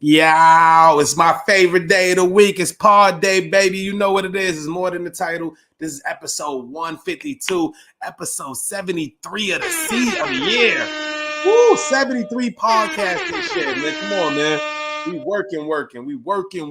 Yo, it's my favorite day of the week. It's pod day, baby. You know what it is. It's more than the title. This is episode 152, episode 73 of the year. Woo, 73 podcasts this year, man. Come on, man. We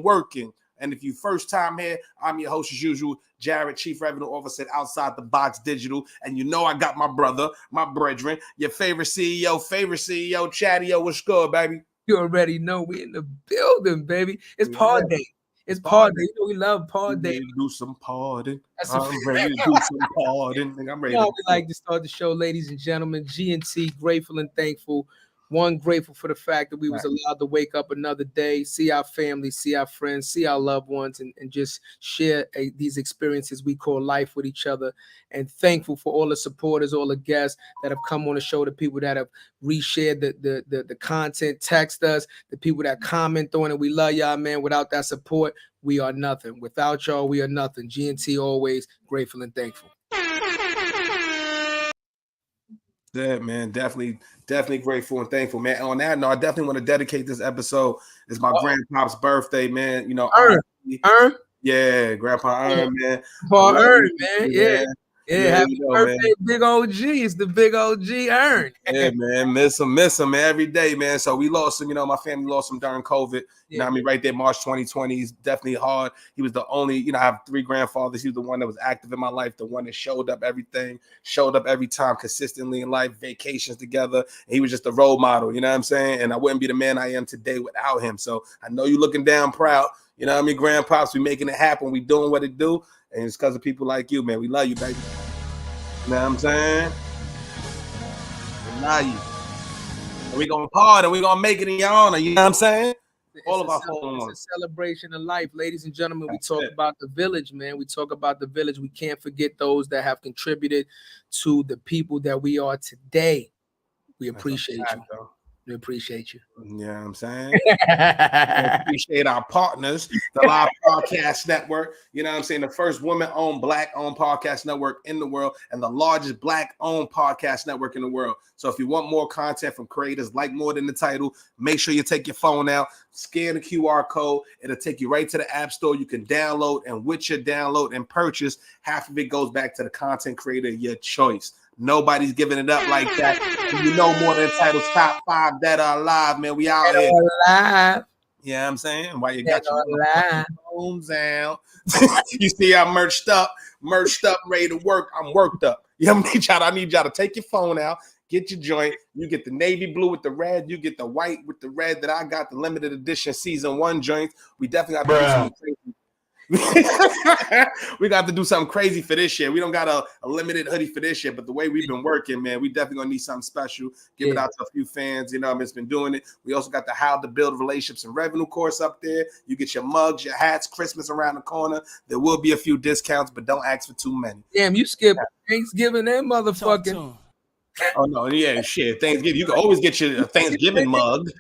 working. And if you first time here, I'm your host as usual, Jarrett, Chief Revenue Officer at Outside the Box Digital. And you know I got my brother, my brethren, your favorite CEO, Chadeo. What's good, baby? You already know we in the building, baby. It's pod day. It's pod day. You know we love pod day. Do some pardon. I'm ready to do some pardon. I'm ready. You know, we like to start the show, ladies and gentlemen. G&T, grateful and thankful. One, grateful for the fact that we was allowed to wake up another day, see our family, see our friends, see our loved ones, and just share these experiences we call life with each other. And thankful for all the supporters, all the guests that have come on the show, the people that have reshared the content, text us, the people that comment on it. We love y'all, man. Without that support, we are nothing. Without y'all, we are nothing. G&T always grateful and thankful. Yeah, man, definitely grateful and thankful, man. On that note, I definitely want to dedicate this episode. It's my grandpa's birthday, man. You know, Ern? Yeah, Grandpa Ern, man. Paul Ern, man. Yeah. Happy birthday, man. big OG. It's the big OG Ern. Yeah, man. Miss him, man, every day, man. So we lost him, my family lost him during COVID. You know what I mean? Right there, March 2020. He's definitely hard. He was the only, I have 3 grandfathers. He was the one that was active in my life, the one that showed up every time consistently in life, vacations together. And he was just a role model, you know what I'm saying? And I wouldn't be the man I am today without him. So I know you're looking down proud. You know what I mean? Grandpops, we making it happen. We doing what it do. And it's because of people like you, man. We love you, baby. You know what I'm saying? We love you. And we gonna party and we gonna make it in your honor. You know what I'm saying? It's a celebration of life, ladies and gentlemen. We talk about the village, man. We talk about the village. We can't forget those that have contributed to the people that we are today. We appreciate you. We appreciate you. Yeah, I'm saying. We appreciate our partners, the Live Podcast Network. You know what I'm saying? The first woman-owned, black-owned podcast network in the world and the largest black-owned podcast network in the world. So if you want more content from creators like More Than the Title, make sure you take your phone out, scan the QR code. It'll take you right to the App Store. You can download, and with your download and purchase, half of it goes back to the content creator of your choice. Nobody's giving it up like that. And you know More Than Title's top 5 that are alive, man. We out here. Alive. Yeah, I'm saying. Why you got your phones out? You see, I'm merched up, ready to work. I'm worked up. I need y'all to take your phone out, get your joint. You get the navy blue with the red. You get the white with the red that I got, the limited edition season 1 joints. We definitely got to do something crazy. We got to do something crazy for this year. We don't got a limited hoodie for this year, but the way we've been working, man, we definitely gonna need something special. Give it out to a few fans. It's been doing it. We also got the How to Build Relationships and Revenue course up there. You get your mugs, your hats, Christmas around the corner. There will be a few discounts, but don't ask for too many. Damn, you skip Thanksgiving and motherfucking. Oh no, yeah, shit. Thanksgiving. You can always get your Thanksgiving mug.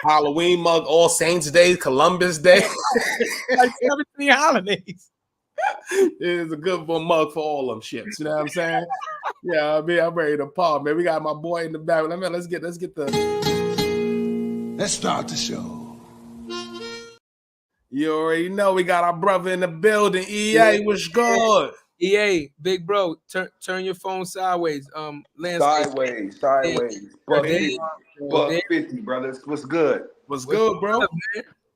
Halloween mug, All Saints Day, Columbus Day. Like 17 holidays. It's a good mug for all them shits. You know what I'm saying? Yeah, I'm ready to pop, man. We got my boy in the back. Let's start the show. You already know we got our brother in the building. EA, what's good? EA, big bro, turn your phone sideways. Sideways. Buck 50, brothers. What's good? What's good, bro? Up,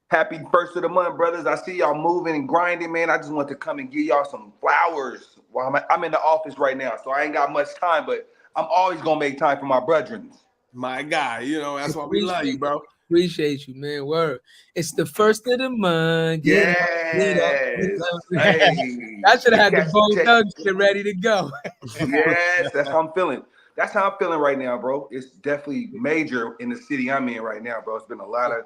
Happy first of the month, brothers. I see y'all moving and grinding, man. I just want to come and give y'all some flowers. Well, I'm in the office right now, so I ain't got much time, but I'm always gonna make time for my brethren. My guy, that's why we love you, bro. Appreciate you, man. Word. It's the first of the month. Yes. I should have had the Bo Doug shit ready to go. Yes, that's how I'm feeling. That's how I'm feeling right now, bro. It's definitely major in the city I'm in right now, bro. It's been a lot of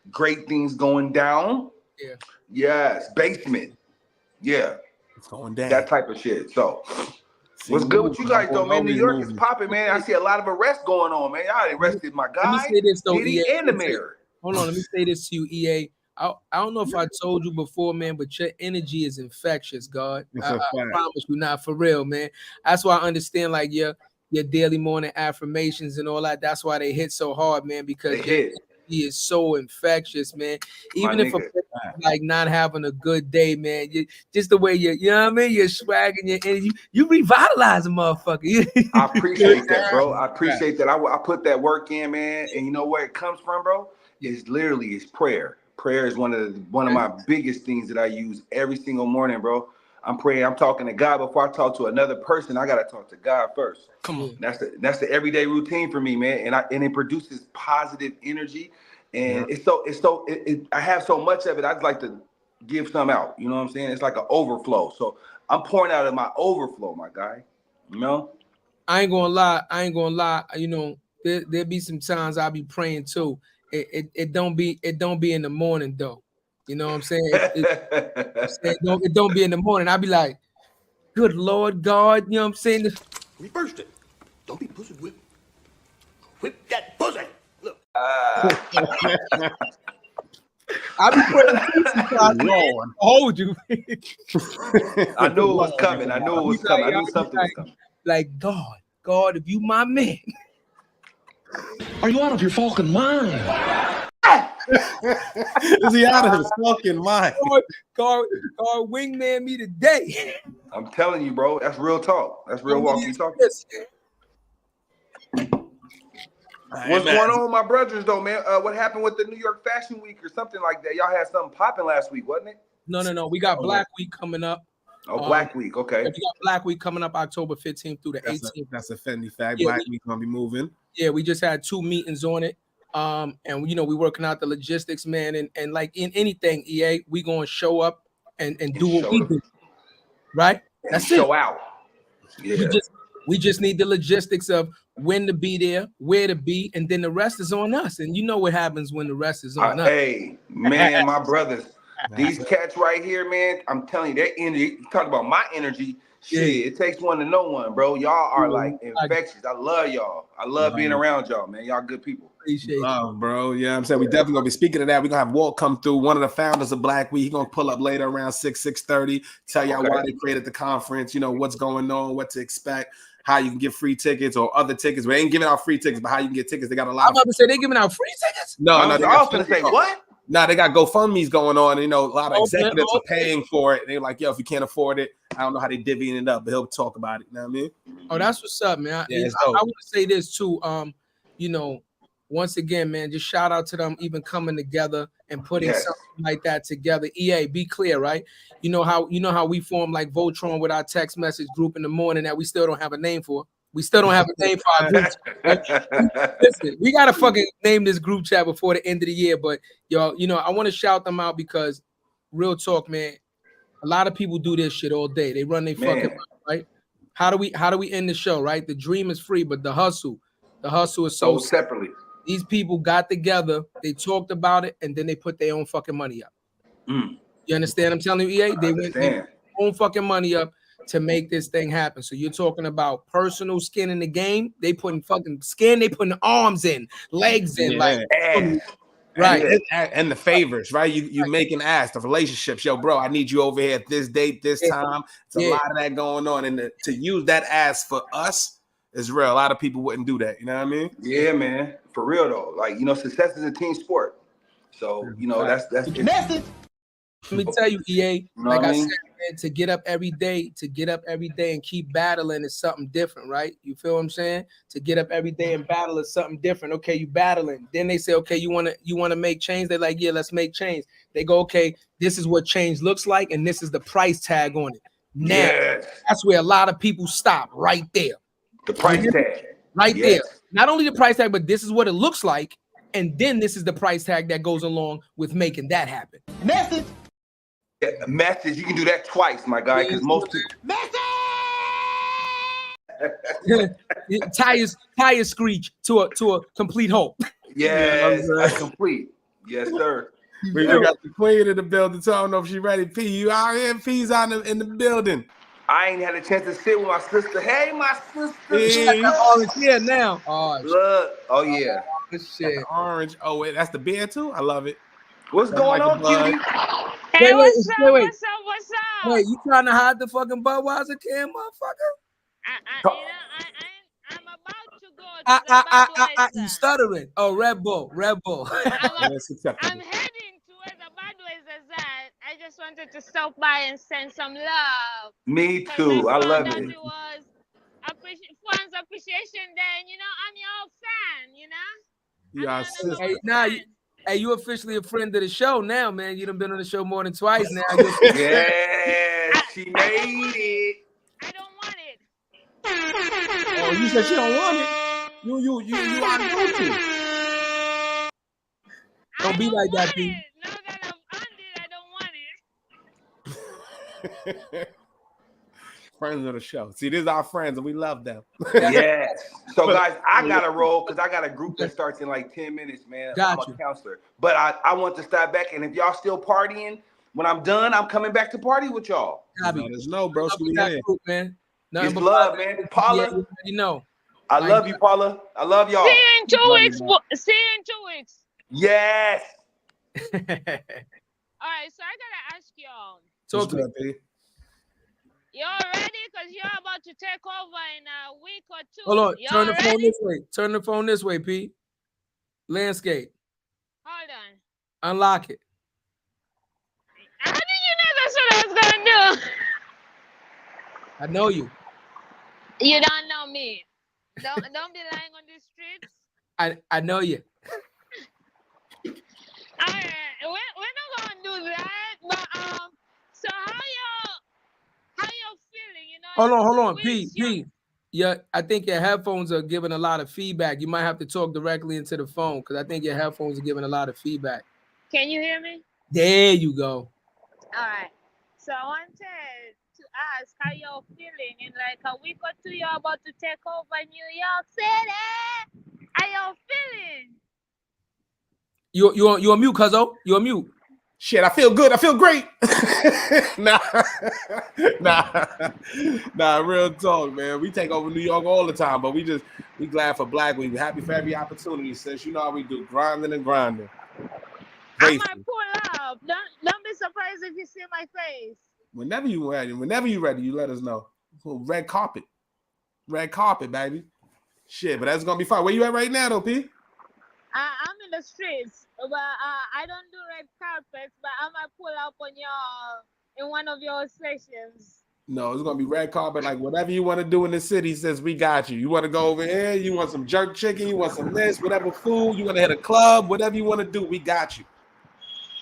great things going down. Yeah. Yes. Basement. Yeah. It's going down. That type of shit. So what's good with you guys, though, man? New York is popping, man. I see a lot of arrests going on, man. Y'all arrested my guy, let me say this, though, EA, and the mayor. Hold on, let me say this to you, EA. I don't know if I told you before, man, but your energy is infectious, God. I promise you, not for real, man. That's why I understand, like, your daily morning affirmations and all that. That's why they hit so hard, man, because he is so infectious, man. Even My if a nigga. like not having a good day, man, just the way you know what I mean, your swag and your energy, you revitalize a motherfucker. I appreciate that, bro. I appreciate that. I put that work in, man. And you know where it comes from, bro? It's literally prayer. Prayer is one of my biggest things that I use every single morning, bro. I'm praying. I'm talking to God before I talk to another person. I gotta talk to God first. Come on. That's the everyday routine for me, man. And it produces positive energy. And I have so much of it. I'd like to give some out. You know what I'm saying? It's like an overflow. So I'm pouring out of my overflow, my guy. You know? I ain't gonna lie. You know, there be some times I'll be praying too. It don't be in the morning though. You know what I'm saying? It don't be in the morning. I'll be like, good Lord God, you know what I'm saying? Reverse it. Don't be pussy whip. Whip that pussy. Look. I'll be praying too sometimes. Hold you. I knew it was coming. I knew something was coming. Like, God, if you my man. Are you out of your fucking mind? Is he out of his fucking mind? God, wingman me today. I'm telling you, bro. That's real talk. That's real walkie talk. What's going on with my brothers, though, man? What happened with the New York Fashion Week or something like that? Y'all had something popping last week, wasn't it? No. We got Black Week coming up. Oh, Black Week. Okay. We got Black Week coming up October 15th through the 18th. That's a Fendi fact. Yeah, Black Week gonna be moving. Yeah, we just had 2 meetings on it. And you know, we working out the logistics, man. And like in anything, EA, we gonna show up and do what we do. Right? That's it. Show out. Yeah. We just need the logistics of when to be there, where to be, and then the rest is on us. And you know what happens when the rest is on us. Hey, man, my brothers, these cats right here, man, I'm telling you, that energy, you talk about my energy, shit, it takes one to know one, bro. Y'all are like infectious. I love y'all. I love being around y'all, man. Y'all good people. Appreciate love, bro. Yeah, I'm saying we definitely gonna be speaking of that. We're gonna have Walt come through, one of the founders of Black Week. He's gonna pull up later around 6:30, tell y'all why they created the conference, you know, what's going on, what to expect, how you can get free tickets or other tickets. We ain't giving out free tickets, but how you can get tickets. They got a lot. I'm about to say they giving out free tickets. No. I was gonna say what? No, they got GoFundMe's going on. You know, a lot of executives are paying for it. They're like, yo, if you can't afford it, I don't know how they divvying it up, but he'll talk about it. You know what I mean? Oh, that's what's up, man. I want to say this too. You know, once again, man, just shout out to them even coming together and putting something like that together. EA, be clear, right? You know how we form like Voltron with our text message group in the morning that we still don't have a name for. We still don't have a name for our group chat. Listen, we gotta fucking name this group chat before the end of the year. But y'all, you know, I want to shout them out because real talk, man. A lot of people do this shit all day. They run their fucking mouth, right? How do we end the show, right? The dream is free, but the hustle is so separately. These people got together, they talked about it, and then they put their own fucking money up. You understand? I'm telling you, EA, they went their own fucking money up to make this thing happen. So you're talking about personal skin in the game. They putting fucking skin, they putting arms in, legs in, right? And the favors, right? You making ask the relationships. Yo, bro, I need you over here at this date, this time. It's a lot of that going on. And to use that ask for us is real. A lot of people wouldn't do that. You know what I mean? Yeah, man. For real though. Like, you know, success is a team sport. So, you know, that's message. Let me tell you, EA, like I said, man, to get up every day and keep battling is something different, right? You feel what I'm saying? To get up every day and battle is something different. Okay, you battling. Then they say, okay, you wanna make change? They're like, yeah, let's make change. They go, okay, this is what change looks like, and this is the price tag on it. Now, that's where a lot of people stop right there. The price tag. Right there. Not only the price tag, but this is what it looks like. And then this is the price tag that goes along with making that happen. Message. Yeah, message. You can do that twice, my guy, because most people. tires screech to a complete halt. Yes, that's complete. Yes, sir. We got the queen in the building, so I don't know if she's ready. P, you out here? P's out in the building. I ain't had a chance to sit with my sister. Hey, my sister. Yeah, now. Oh, look. Oh, yeah. Shit. Orange. Oh, wait, that's the beer too? I love it. What's going on, cutie? Hey, what's up? Wait, you trying to hide the fucking Budweiser can, motherfucker? I'm about to go You stuttering. Oh, Red Bull. I'm That's acceptable. heading to where the Budweiser's at. I just wanted to stop by and send some love. Me too. I love it. It was fans appreciation day. And, I'm your fan. Yeah, Hey, you officially a friend of the show now, man. You done been on the show more than twice now. Yeah, she made it. I don't want it. Oh, you said she don't want it. You are guilty. Don't be like that, P. Now that I'm on it, I don't want it. Friends of the show. See, these are our friends, and we love them. Yes. So, guys, I got to roll because I got a group that starts in like 10 minutes, man. Gotcha. I'm a counselor. But I want to step back, and if y'all still partying, when I'm done, I'm coming back to party with y'all. Let us know, bro. Man. It's love, man. Paula. You know. I love you, Paula. I love y'all. See you in 2 weeks. See you in 2 weeks. Yes. All right, so I gotta ask y'all. Talk to me. Y'all ready? Because you're about to take over in a week or two. Hold on. Y'all Turn the ready? phone this way. Turn the phone this way, P. Landscape. Hold on. Unlock it. How did you know that's what I was gonna do? I know you. You don't know me. Don't be lying on the streets. I know you. All right, we're not gonna do that. But so how y'all feeling? Hold on, P. Yeah, I think your headphones are giving a lot of feedback. You might have to talk directly into the phone because I think your headphones are giving a lot of feedback. Can you hear me? There you go. All right. So I wanted to ask how y'all feeling in like a week or two. You're about to take over New York City. How y'all feeling? You on mute, cuzzo. You on mute. Shit, I feel good. I feel great. Nah, real talk, man. We take over New York all the time, but we glad for Black Week. We happy for every opportunity, sis. You know how we do, grinding and grinding. I might pull up. Don't be surprised if you see my face. Whenever you ready, you let us know. Red carpet, baby. Shit, but that's gonna be fun. Where you at right now, though, P? I'm in the streets, but I don't do red carpets. But I might pull up on y'all in one of your sessions. No, it's gonna be red carpet. Like whatever you want to do in the city, says we got you. You want to go over here? You want some jerk chicken? You want some this? Whatever food? You want to hit a club? Whatever you want to do, we got you.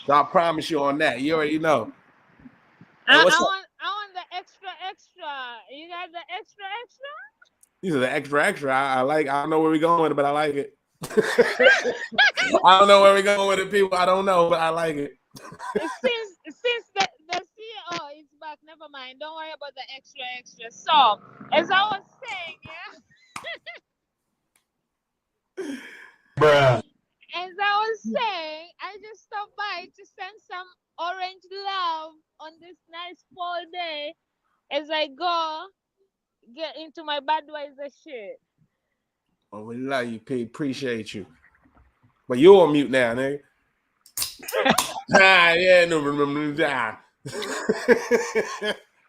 So I promise you on that. You already know. I want the extra. You got the extra? These are the extra. I like. I don't know where we're going with it, but I like it. I don't know where we're going with it, people. I don't know, but I like it. Since the CEO is back, never mind. Don't worry about the extra. So, as I was saying, yeah. Bruh. As I was saying, I just stopped by to send some orange love on this nice fall day as I go get into my Budweiser shit. Oh, we love you, P. Appreciate you. But you're on mute now, nigga.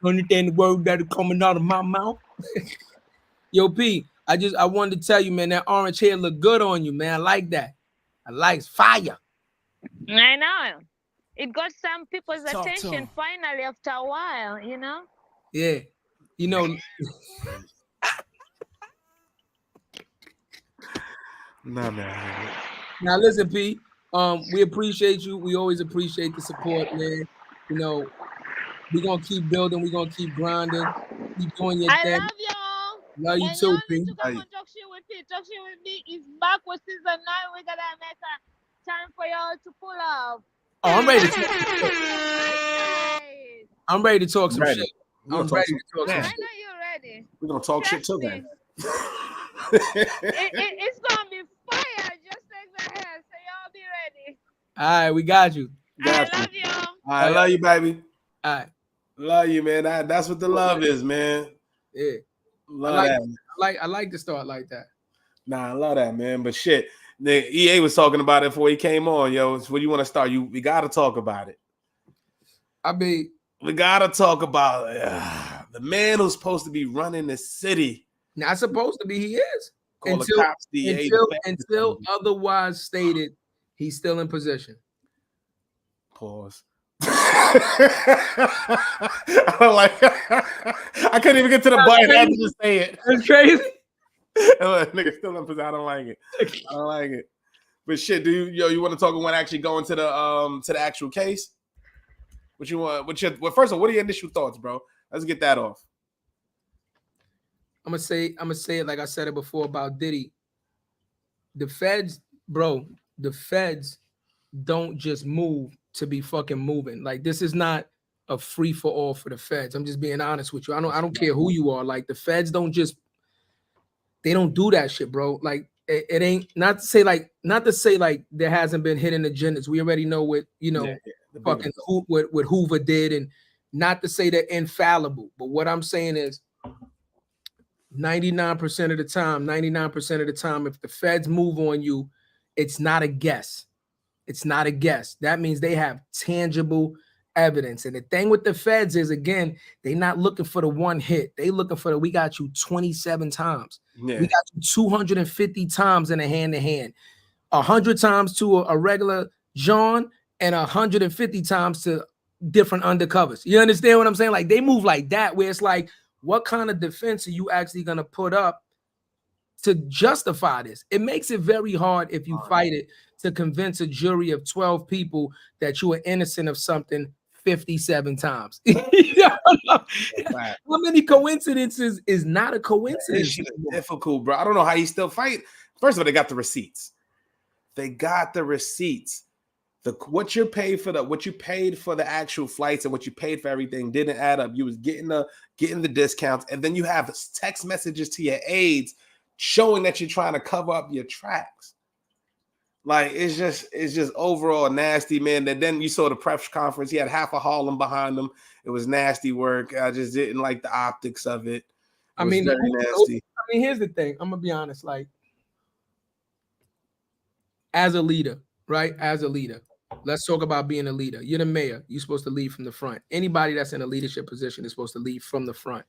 Understand the word that is coming out of my mouth. Yo, P, I wanted to tell you, man, that orange hair look good on you, man. I like that. I like fire. I know. It got some people's attention finally after a while, you know? Yeah. You know. Nah, man. Now listen, P. We appreciate you. We always appreciate the support, man. You know, we're gonna keep building, we're gonna keep grinding, keep doing your thing. I love y'all. Love you too, P. To come and talk shit with me. Talk shit with me is back with season 9. We gotta make a time for y'all to pull up. Oh, I'm ready to talk. I'm ready to talk some shit. I'm ready to talk some shit. I know you're ready. We're gonna talk shit too, then. It's gonna be fire, just like the hair. So y'all be ready. All right, we got you. I love you. I love you, baby. All right. Love you, man. That's what the love is, man. Yeah. Love that. I like to start like that. Nah, I love that, man. But shit, the EA was talking about it before he came on, yo. So when you want to start, we gotta talk about it. I mean, we gotta talk about the man who's supposed to be running the city. Not supposed to be. He is. Call the cops, DA. Until otherwise stated, he's still in position. Pause. I don't like. I couldn't even get to the button. I had to just say it. That's crazy. Nigga still in position. I don't like it. I don't like it. But shit, you want to talk when actually going to the actual case? What you want? Well, first of all, what are your initial thoughts, bro? Let's get that off. I'm gonna say it like I said it before about Diddy. The feds, bro, the feds don't just move to be fucking moving. Like, this is not a free for all for the feds. I'm just being honest with you. I don't care who you are. Like, the feds don't do that shit, bro. Like, it ain't not to say like there hasn't been hidden agendas. We already know what what Hoover did, and not to say they're infallible. But what I'm saying is 99% of the time, if the feds move on you, it's not a guess. It's not a guess. That means they have tangible evidence. And the thing with the feds is, again, they're not looking for the one hit. They looking for we got you 27 times. Yeah. We got you 250 times in a hand-to-hand, 100 times to a regular John, and 150 times to different undercovers. You understand what I'm saying? Like, they move like that, where it's like, what kind of defense are you actually going to put up to justify this? It makes it very hard if you fight it to convince a jury of 12 people that you are innocent of something 57 times. How many coincidences is not a coincidence? It's difficult, bro. I don't know how you still fight. First of all, they got the receipts. What you paid for the actual flights and what you paid for everything didn't add up. You was getting the discounts, and then you have text messages to your aides showing that you're trying to cover up your tracks. Like, it's just overall nasty, man. And then you saw the press conference. He had half of Harlem behind him. It was nasty work. I just didn't like the optics of it. I mean, very nasty. I mean, here's the thing. I'm gonna be honest. Like, as a leader, right? As a leader, let's talk about being a leader. You're the mayor. You're supposed to lead from the front. Anybody that's in a leadership position is supposed to lead from the front.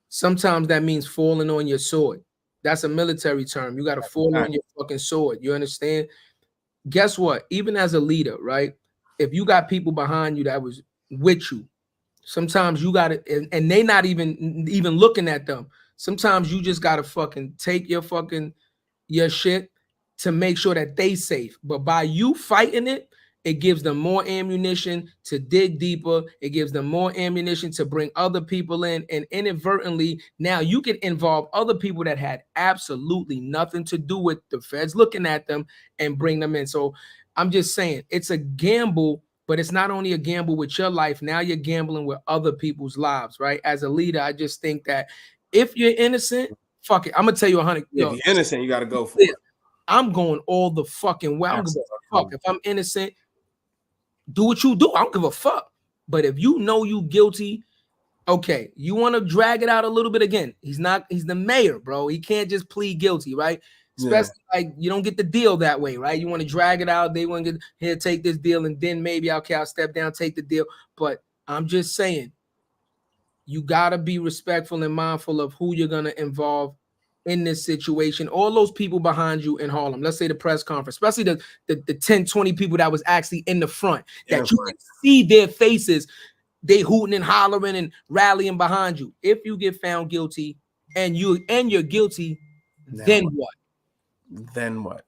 Sometimes that means falling on your sword. That's a military term. You got to fall on your fucking sword. You understand? Guess what? Even as a leader, right? If you got people behind you that was with you, sometimes you got to, and they not even looking at them. Sometimes you just got to fucking take your shit to make sure that they safe. But by you fighting it, it gives them more ammunition to dig deeper. It gives them more ammunition to bring other people in. And inadvertently, now you can involve other people that had absolutely nothing to do with the feds looking at them and bring them in. So I'm just saying, it's a gamble, but it's not only a gamble with your life. Now you're gambling with other people's lives, right? As a leader, I just think that if you're innocent, fuck it. I'm going to tell you 100. If you're innocent, you got to go for it. I'm going all the fucking way. I don't give a fuck. If I'm innocent, do what you do. I don't give a fuck. But if you know you guilty, okay, you want to drag it out a little bit again. He's the mayor, bro. He can't just plead guilty, right? Especially like you don't get the deal that way, right? You want to drag it out. They want to get here, take this deal, and then maybe I'll step down, take the deal. But I'm just saying, you gotta be respectful and mindful of who you're gonna involve in this situation. All those people behind you in Harlem, let's say the press conference, especially the 10, 20 people that was actually in the front, that you can see their faces, they hooting and hollering and rallying behind you. If you get found guilty and you're guilty, then what? Then what?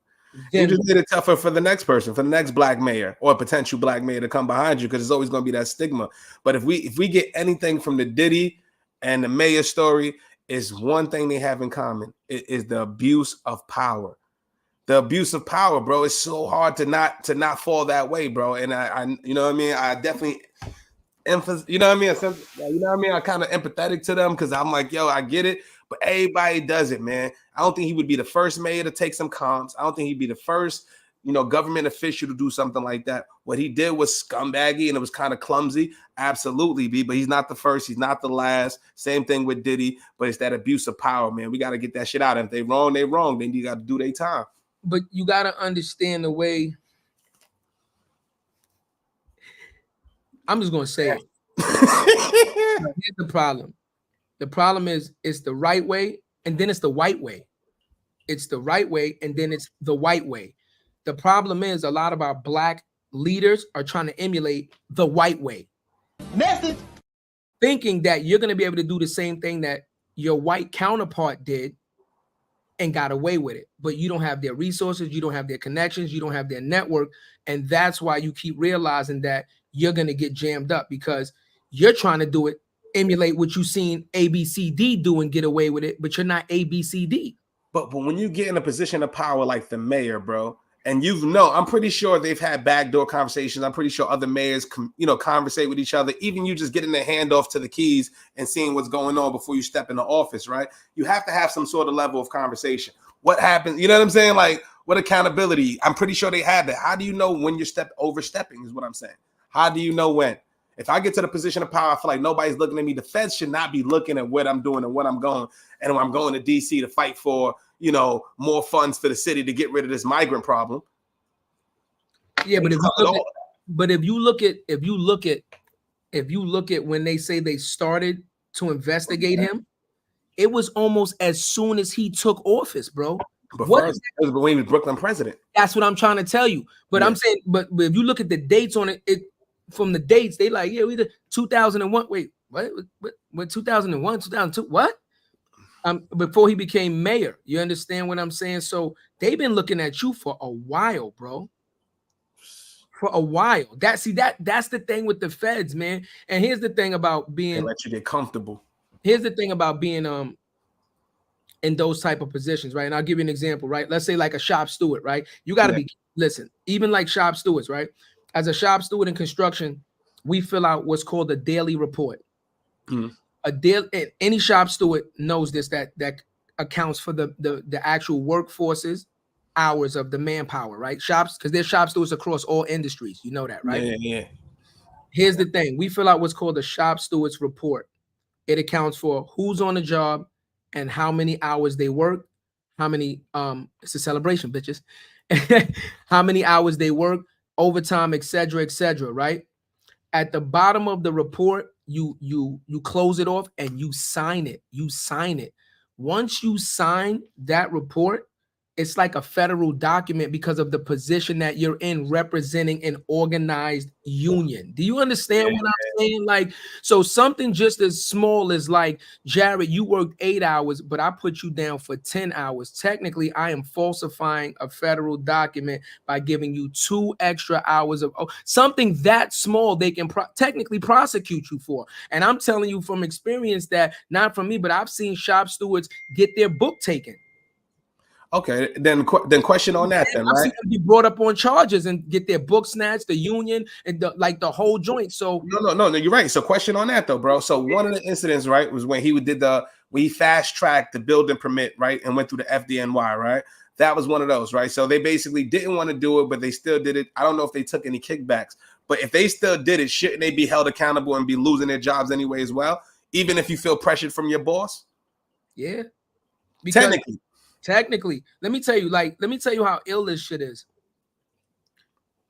You just made it tougher for the next person, for the next black mayor or potential black mayor to come behind you, because it's always going to be that stigma. But if we get anything from the Diddy and the mayor story, is one thing they have in common. It is the abuse of power. The abuse of power, bro. It's so hard to not fall that way, bro. And I you know what I mean? I definitely you know what I mean? You know what I mean? I'm kind of empathetic to them because I'm like, yo, I get it. But everybody does it, man. I don't think he would be the first mayor to take some comps. I don't think he'd be the first, government official to do something like that. What he did was scumbaggy and it was kind of clumsy. Absolutely, B. But he's not the first. He's not the last. Same thing with Diddy. But it's that abuse of power, man. We got to get that shit out. And if they wrong, they wrong. Then you got to do their time. But you got to understand the way. I'm just going to say it. Here's the problem. The problem is it's the right way and then it's the white way. it's the right way, and then it's the white way. The problem is a lot of our black leaders are trying to emulate the white way. Message. Thinking that you're going to be able to do the same thing that your white counterpart did and got away with it. But you don't have their resources, you don't have their connections, you don't have their network. And that's why you keep realizing that you're going to get jammed up, because you're trying to do it, emulate what you've seen ABCD do and get away with it, but you're not ABCD. But when you get in a position of power like the mayor, bro, and I'm pretty sure they've had backdoor conversations. I'm pretty sure other mayors, conversate with each other. Even you just getting the handoff to the keys and seeing what's going on before you step into office, right? You have to have some sort of level of conversation. What happens? You know what I'm saying? Like, what accountability? I'm pretty sure they had that. How do you know when you're overstepping is what I'm saying. How do you know when? If I get to the position of power, I feel like nobody's looking at me. The feds should not be looking at what I'm doing and what I'm going. And when I'm going to DC to fight for, more funds for the city to get rid of this migrant problem. Yeah, but if you look at when they say they started to investigate him, it was almost as soon as he took office, bro. But first, it was when he was Brooklyn president. That's what I'm trying to tell you. But I'm saying, but if you look at the dates on it, from the dates, they like, we did 2001. Wait, what 2001, 2002, what? Before he became mayor. You understand what I'm saying? So they've been looking at you for a while, bro. For a while. That's the thing with the feds, man. And here's the thing about being, they let you get comfortable. Here's the thing about being in those type of positions, right? And I'll give you an example, right? Let's say like a shop steward, right? You got to listen, even like shop stewards, right? As a shop steward in construction, we fill out what's called a daily report. Any shop steward knows this, that accounts for the actual workforces, hours of the manpower, right? Shops, because there's shop stewards across all industries. You know that, right? Yeah. Here's the thing. We fill out what's called a shop steward's report. It accounts for who's on the job and how many hours they work, how many, it's a celebration, bitches, how many hours they work, overtime, et cetera, right? At the bottom of the report, you close it off and you sign it. Once you sign that report, it's like a federal document because of the position that you're in, representing an organized union. Do you understand what I'm saying? Like, so something just as small as like, Jarrett, you worked 8 hours, but I put you down for 10 hours. Technically, I am falsifying a federal document by giving you 2 extra hours of something that small they can technically prosecute you for. And I'm telling you from experience that, not from me, but I've seen shop stewards get their book taken. Okay, then question on that then, right? I've seen them be brought up on charges and get their book snatched, the union and the whole joint. So no, you're right. So question on that though, bro. So one of the incidents, right, was when he fast tracked the building permit, right, and went through the FDNY, right? That was one of those, right? So they basically didn't want to do it, but they still did it. I don't know if they took any kickbacks, but if they still did it, shouldn't they be held accountable and be losing their jobs anyway as well? Even if you feel pressured from your boss? Yeah. Technically, let me tell you how ill this shit is.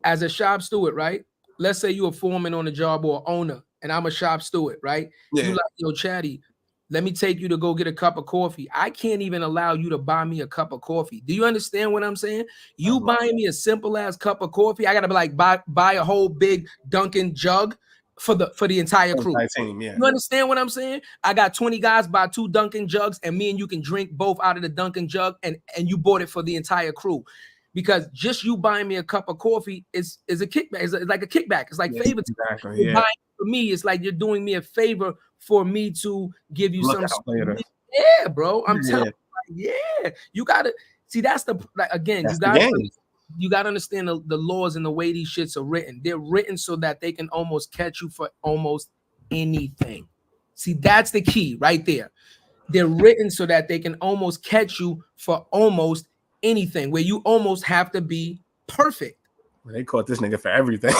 As a shop steward, right? Let's say you're a foreman on a job or owner, and I'm a shop steward, right? Yeah. You like, yo, Chaddy, let me take you to go get a cup of coffee. I can't even allow you to buy me a cup of coffee. Do you understand what I'm saying? You buying me a simple ass cup of coffee, I gotta be like buy a whole big Dunkin' jug for the entire crew. Team, yeah. You understand what I'm saying? I got 20 guys buy 2 Dunkin' jugs, and me and you can drink both out of the Dunkin' jug, and you bought it for the entire crew. Because just you buying me a cup of coffee is a kickback. It's like a kickback. It's like favoritism. Exactly, yeah. Buying for me, it's like you're doing me a favor for me to give you some. Yeah, bro. I'm telling you, you gotta see. That's you got to understand the laws and the way these shits are written. They're written so that they can almost catch you for almost anything. See, that's the key right there. They're written so that they can almost catch you for almost anything, where you almost have to be perfect. Well, they caught this nigga for everything.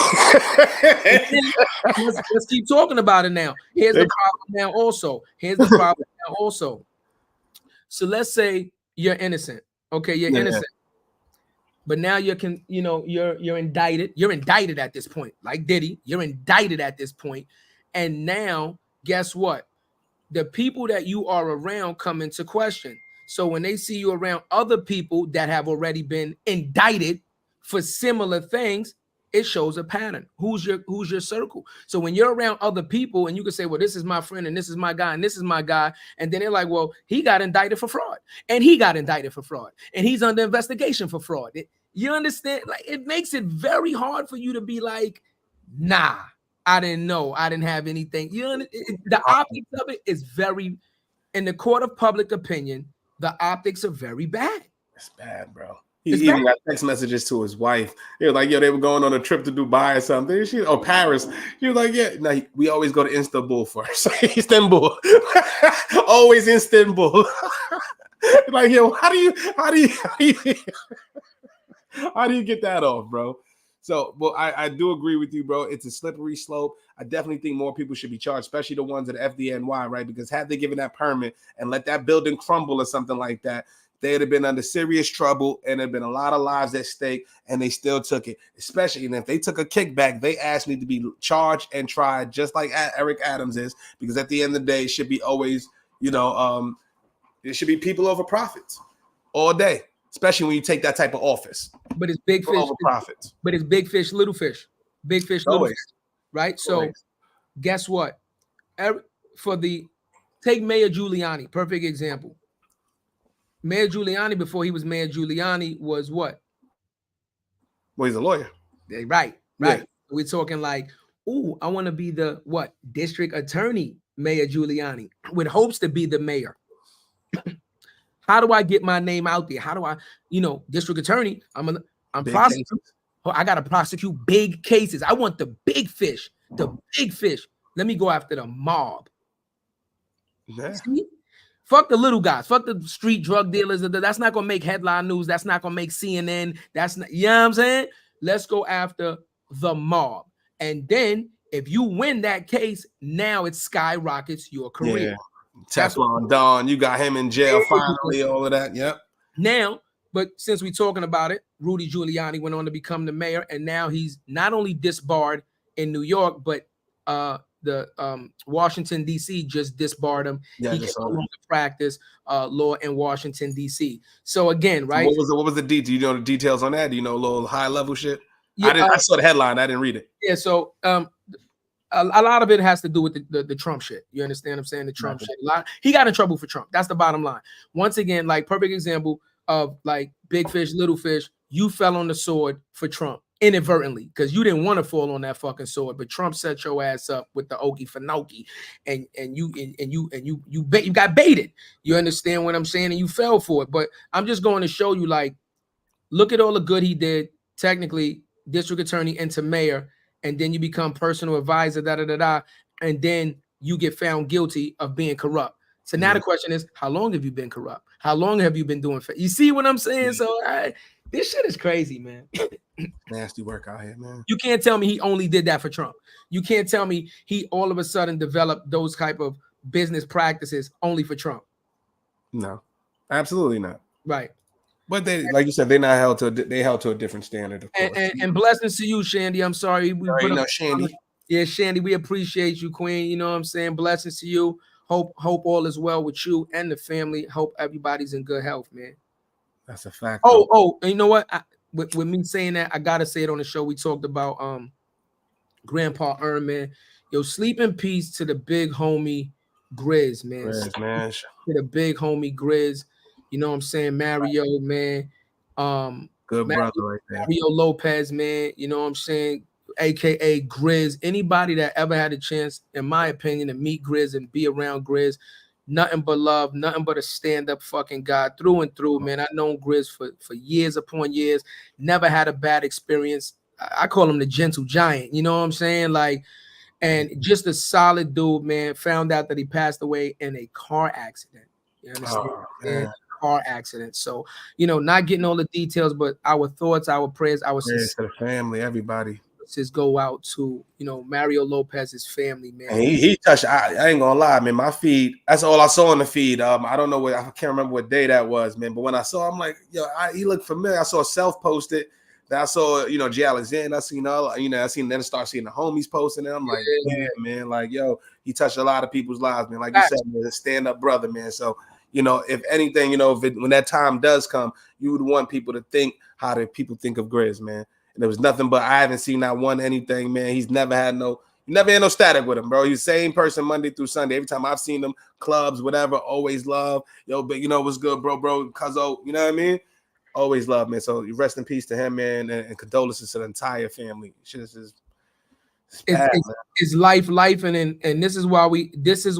Let's keep talking about it now. Here's the problem now also. So let's say you're innocent. Okay, you're innocent. But now you're indicted. You're indicted at this point, like Diddy. You're indicted at this point, and now guess what? The people that you are around come into question. So when they see you around other people that have already been indicted for similar things, it shows a pattern. Who's your circle? So when you're around other people and you can say, well, this is my friend and this is my guy and this is my guy, and then they're like, well, he got indicted for fraud and he got indicted for fraud and he's under investigation for fraud. You understand? Like, it makes it very hard for you to be like, nah, I didn't know, I didn't have anything. You know, the optics of it is very, in the court of public opinion, the optics are very bad. It's bad, bro. He even got text messages to his wife. He was like, yo, they were going on a trip to Dubai or something. Or Paris. He was like, yeah, no, we always go to Istanbul first. Istanbul. Always Istanbul. Like, yo, how do you get that off, bro? So, well, I do agree with you, bro. It's a slippery slope. I definitely think more people should be charged, especially the ones at FDNY, right? Because had they given that permit and let that building crumble or something like that, they'd have been under serious trouble and there'd been a lot of lives at stake, and they still took it. Especially, and if they took a kickback, they asked me to be charged and tried just like Eric Adams is, because at the end of the day, it should be always, it should be people over profits all day, especially when you take that type of office. But it's big fish over profits. But it's big fish, little fish. Big fish, little fish, right? So guess what? Take Mayor Giuliani, perfect example. Mayor Giuliani, before he was Mayor Giuliani, was what? Well, he's a lawyer. Right. Yeah. We're talking like, ooh, I want to be the what? District Attorney, Mayor Giuliani, with hopes to be the mayor. How do I get my name out there? How do I, District Attorney? I'm prosecuting. I got to prosecute big cases. I want the big fish. The big fish. Let me go after the mob. Yeah. See? Fuck the little guys. Fuck the street drug dealers. That's not going to make headline news. That's not going to make CNN. That's not, you know what I'm saying? Let's go after the mob. And then if you win that case, now it skyrockets your career. Yeah. Teflon Don, you got him in jail finally, all of that. Yep. Now, but since we're talking about it, Rudy Giuliani went on to become the mayor, and now he's not only disbarred in New York, but the Washington D.C. just disbarred him. Yeah, he can no longer practice law in Washington D.C. So again, right? What was the detail? Do you know the details on that? Do you know a little high level shit? Yeah, I saw the headline. I didn't read it. Yeah, so a lot of it has to do with the Trump shit. You understand what I'm saying? The Trump shit. He got in trouble for Trump. That's the bottom line. Once again, like perfect example of like big fish, little fish. You fell on the sword for Trump inadvertently because you didn't want to fall on that fucking sword, but Trump set your ass up with the okie fanoki, and you got baited. You understand what I'm saying? And you fell for it. But I'm just going to show you, like, look at all the good he did. Technically, district attorney into mayor, and then you become personal advisor, and then you get found guilty of being corrupt. So now the question is, how long have you been corrupt? How long have you been doing? You see what I'm saying? So this shit is crazy, man. Nasty work out here, man. You can't tell me he only did that for Trump. You can't tell me he all of a sudden developed those type of business practices only for Trump. No, absolutely not. Right. But they, like you said, they're not held to a different standard, of course. And blessings to you, Shandy. I'm sorry. Shandy. Yeah, Shandy, we appreciate you, Queen. You know what I'm saying? Blessings to you. Hope all is well with you and the family. Hope everybody's in good health, man. That's a fact. Oh, and you know what? With me saying that, I gotta say it on the show. We talked about Grandpa Earn, man. Yo, sleep in peace to the big homie Grizz, man. Grizz, man. To the big homie Grizz. You know what I'm saying? Mario, man. Good brother right there. Mario Lopez, man. You know what I'm saying? AKA Grizz. Anybody that ever had a chance, in my opinion, to meet Grizz and be around Grizz, nothing but love, nothing but a stand-up fucking guy through and through, man. I've known Grizz for years upon years. Never had a bad experience. I call him the gentle giant. You know what I'm saying? Like, and just a solid dude, man. Found out that he passed away in a car accident. You understand? Oh, car accident. So, not getting all the details, but our thoughts, our prayers, our to the family, everybody. Just go out to Mario Lopez's family, man. And he touched. I ain't gonna lie, man. My feed. That's all I saw on the feed. I don't know I can't remember what day that was, man. But when I saw, I'm like, yo, he looked familiar. I saw self posted. Then I saw, J. Alexander. I seen then start seeing the homies posting it. I'm like, man, like, yo, he touched a lot of people's lives, man. Like you said, man, a stand up brother, man. So, you know, if anything, you know, when that time does come, you would want people to think how the people think of Grizz, man. And there was nothing but I haven't seen not one anything, man. He's never had no static with him, bro. He's the same person Monday through Sunday. Every time I've seen him, clubs, whatever, always love. Yo, but you know what's good, bro, cuzzo, you know what I mean? Always love, man. So rest in peace to him, man, and condolences to the entire family. It's life, and this is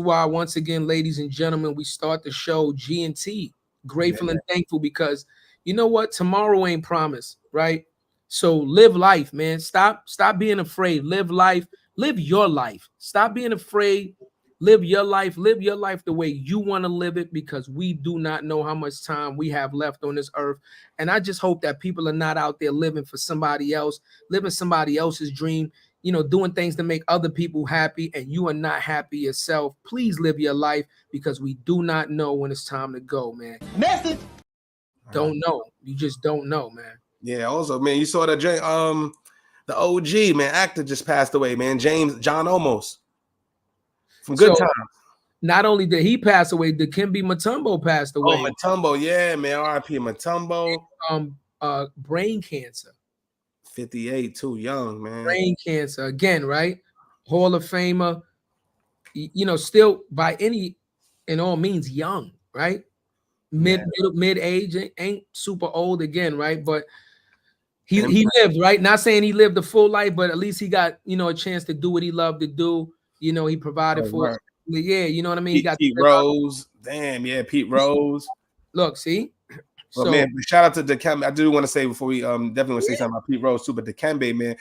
why once again, ladies and gentlemen, we start the show G&T, grateful and thankful, because you know what? Tomorrow ain't promised, right? So live life, man. Stop being afraid. Live life. Live your life. Stop being afraid. Live your life. Live your life the way you want to live it, because we do not know how much time we have left on this earth. And I just hope that people are not out there living for somebody else, living somebody else's dream, you know, doing things to make other people happy, and you are not happy yourself. Please live your life, because we do not know when it's time to go, man. Message. Don't know. You just don't know, man. Yeah. Also, man, you saw that the OG, man, actor just passed away, man. John Omos from Good Times. Not only did he pass away, the Dikembe Mutombo passed away. Oh, Mutombo, yeah, man. R.I.P. Mutombo. Brain cancer. 58, too young, man. Brain cancer again, right? Hall of Famer. You know, still by in all means young, right? Mid age, ain't super old again, right? But he lived, right? Not saying he lived a full life, but at least he got, you know, a chance to do what he loved to do. You know, he provided for us. Yeah, you know what I mean? He got Pete Rose. Damn, yeah, Pete Rose. Look, see. Well, So, man, shout out to Dikembe. I do want to say before we definitely want to say something about Pete Rose too, but Dikembe, man,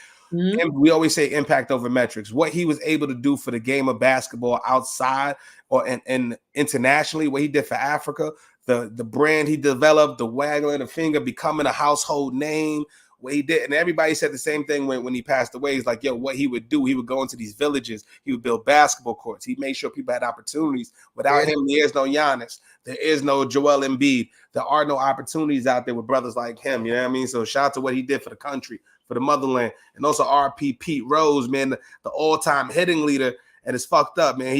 we always say impact over metrics. What he was able to do for the game of basketball outside or and internationally, what he did for Africa, the brand he developed, the waggling the finger, becoming a household name. What he did, and everybody said the same thing when he passed away. He's like, yo, what he would do, he would go into these villages, he would build basketball courts, he made sure people had opportunities. Without him, there is no Giannis, there is no Joel Embiid, there are no opportunities out there with brothers like him. You know what I mean? So shout out to what he did for the country, for the motherland, and also RP Pete Rose, man, the all-time hitting leader. And it's fucked up, man.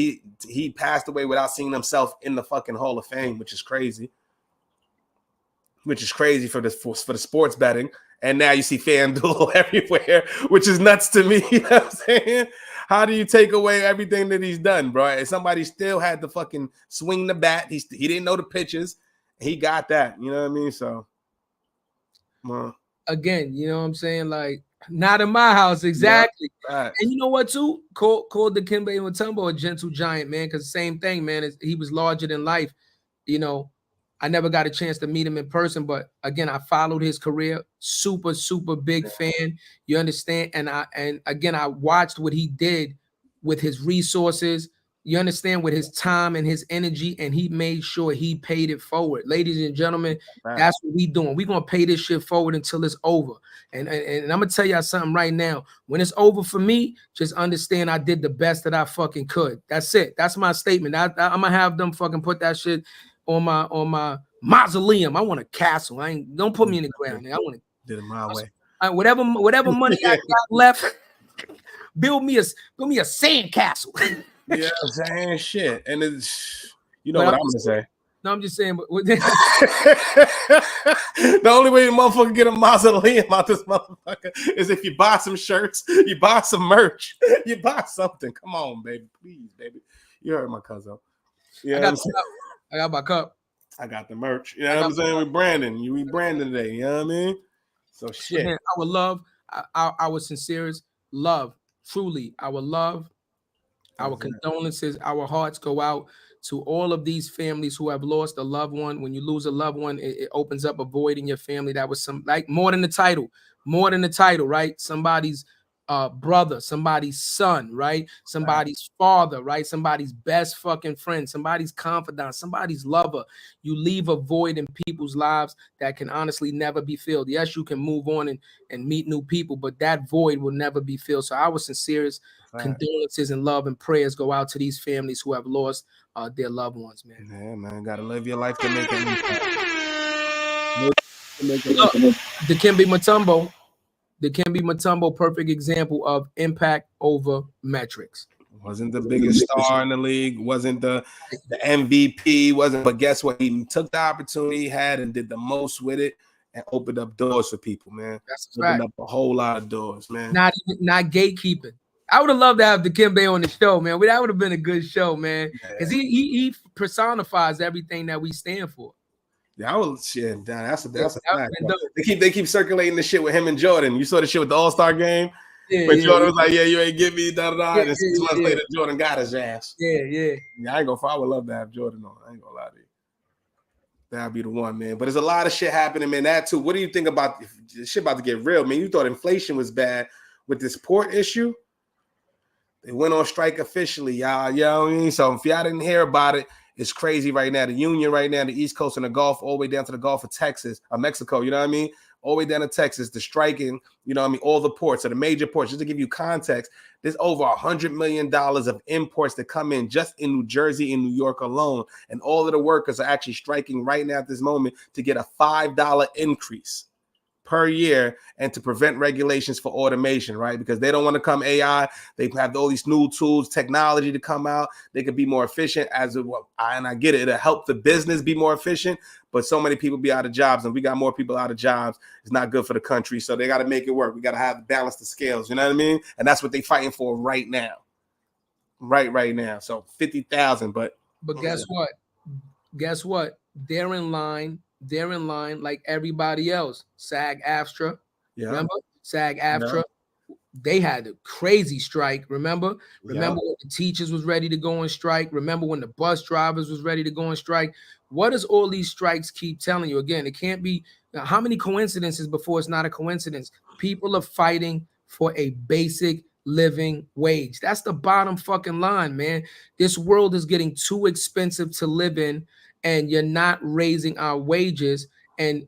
He passed away without seeing himself in the fucking Hall of Fame, which is crazy. Which is crazy for the sports betting. And now you see FanDuel everywhere, which is nuts to me. You know what I'm saying? How do you take away everything that he's done, bro? And somebody still had to fucking swing the bat. He didn't know the pitches. He got that. You know what I mean? So, again, you know what I'm saying? Like, not in my house, exactly. Yeah, and you know what, too? Called Dikembe Mutombo a gentle giant, man, because same thing, man. He was larger than life, you know. I never got a chance to meet him in person, but again, I followed his career. Super, super big fan. You understand? And I watched what he did with his resources. You understand, with his time and his energy, and he made sure he paid it forward. Ladies and gentlemen, that's what we doing. We're gonna pay this shit forward until it's over. And I'm gonna tell y'all something right now. When it's over for me, just understand I did the best that I fucking could. That's it. That's my statement. I'm gonna have them fucking put that shit on my mausoleum. I want a castle. Don't put me in the ground. I want to did it my way. Whatever money I got left, build me a sand castle. Yeah, I'm saying shit. And it's, you know what I'm gonna say. No, I'm just saying. But the only way the motherfucker get a mausoleum out this motherfucker is if you buy some shirts, you buy some merch, you buy something. Come on, baby, please, baby. You heard my cousin. Yeah, I got my cup. I got the merch. You know what I'm saying? We're branding. We branding today. You know what I mean? So shit. Man, our love, our sincerest love, truly, our love, our condolences, our hearts go out to all of these families who have lost a loved one. When you lose a loved one, it opens up a void in your family. That was more than the title, right? Somebody's brother, somebody's son, right? Somebody's father, right? Somebody's best fucking friend, somebody's confidant, somebody's lover. You leave a void in people's lives that can honestly never be filled. Yes, you can move on and meet new people, but that void will never be filled. So our sincerest condolences and love and prayers go out to these families who have lost their loved ones, man. Yeah, man, gotta live your life to make it. Dikembe Mutombo, perfect example of impact over metrics. Wasn't the biggest star in the league, wasn't the MVP, wasn't, but guess what? He took the opportunity he had and did the most with it and opened up doors for people, man. That's a fact. Opened up a whole lot of doors, man. Not gatekeeping. I would have loved to have Dikembe on the show, man. That would have been a good show, man. Because he personifies everything that we stand for. Yeah, I was shit. That's a fact. They keep circulating the shit with him and Jordan. You saw the shit with the All-Star game. Yeah, but Jordan was like, "Yeah, you ain't give me da da da." And 6 months later, Jordan got his ass. Yeah. I ain't gonna. I would love to have Jordan on. I ain't gonna lie to you. That'd be the one, man. But there's a lot of shit happening, man. That too. What do you think about this shit about to get real, man? You thought inflation was bad with this port issue. They went on strike officially, y'all. You know what I mean? So if y'all didn't hear about it, it's crazy right now. The union right now, the East Coast and the Gulf, all the way down to the Gulf of Texas, or Mexico, you know what I mean? All the way down to Texas, the striking, you know what I mean? All the ports, so the major ports, just to give you context, there's over $100 million of imports that come in just in New Jersey and New York alone. And all of the workers are actually striking right now at this moment to get a $5 increase per year and to prevent regulations for automation, right? Because they don't want to come AI. They have all these new tools, technology to come out. They could be more efficient and I get it. It'll help the business be more efficient, but so many people be out of jobs and we got more people out of jobs. It's not good for the country. So they got to make it work. We got to have balance the scales. You know what I mean? And that's what they're fighting for right now. Right now. So 50,000, but guess what? Guess what? They're in line like everybody else. SAG-AFTRA, remember? SAG-AFTRA, they had a crazy strike. Remember when the teachers was ready to go on strike? Remember when the bus drivers was ready to go on strike? What does all these strikes keep telling you? Again, it can't be how many coincidences before it's not a coincidence. People are fighting for a basic living wage. That's the bottom fucking line, man. This world is getting too expensive to live in, and you're not raising our wages, and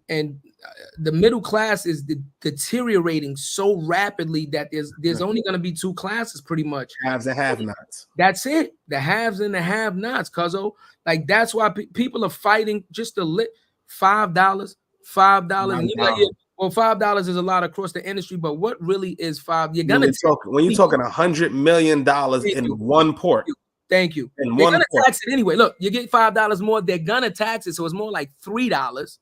the middle class is deteriorating so rapidly that there's only going to be two classes pretty much. Haves and have-nots. That's it. The haves and the have-nots, cuzzo. Like that's why people are fighting just to live. $5. And you're like, well, $5 is a lot across the industry, but what really is $5? You're gonna when you're talking $100 million in one port. Thank you. They're gonna tax it anyway. Look, you get $5 more, they're gonna tax it, so it's more like $3.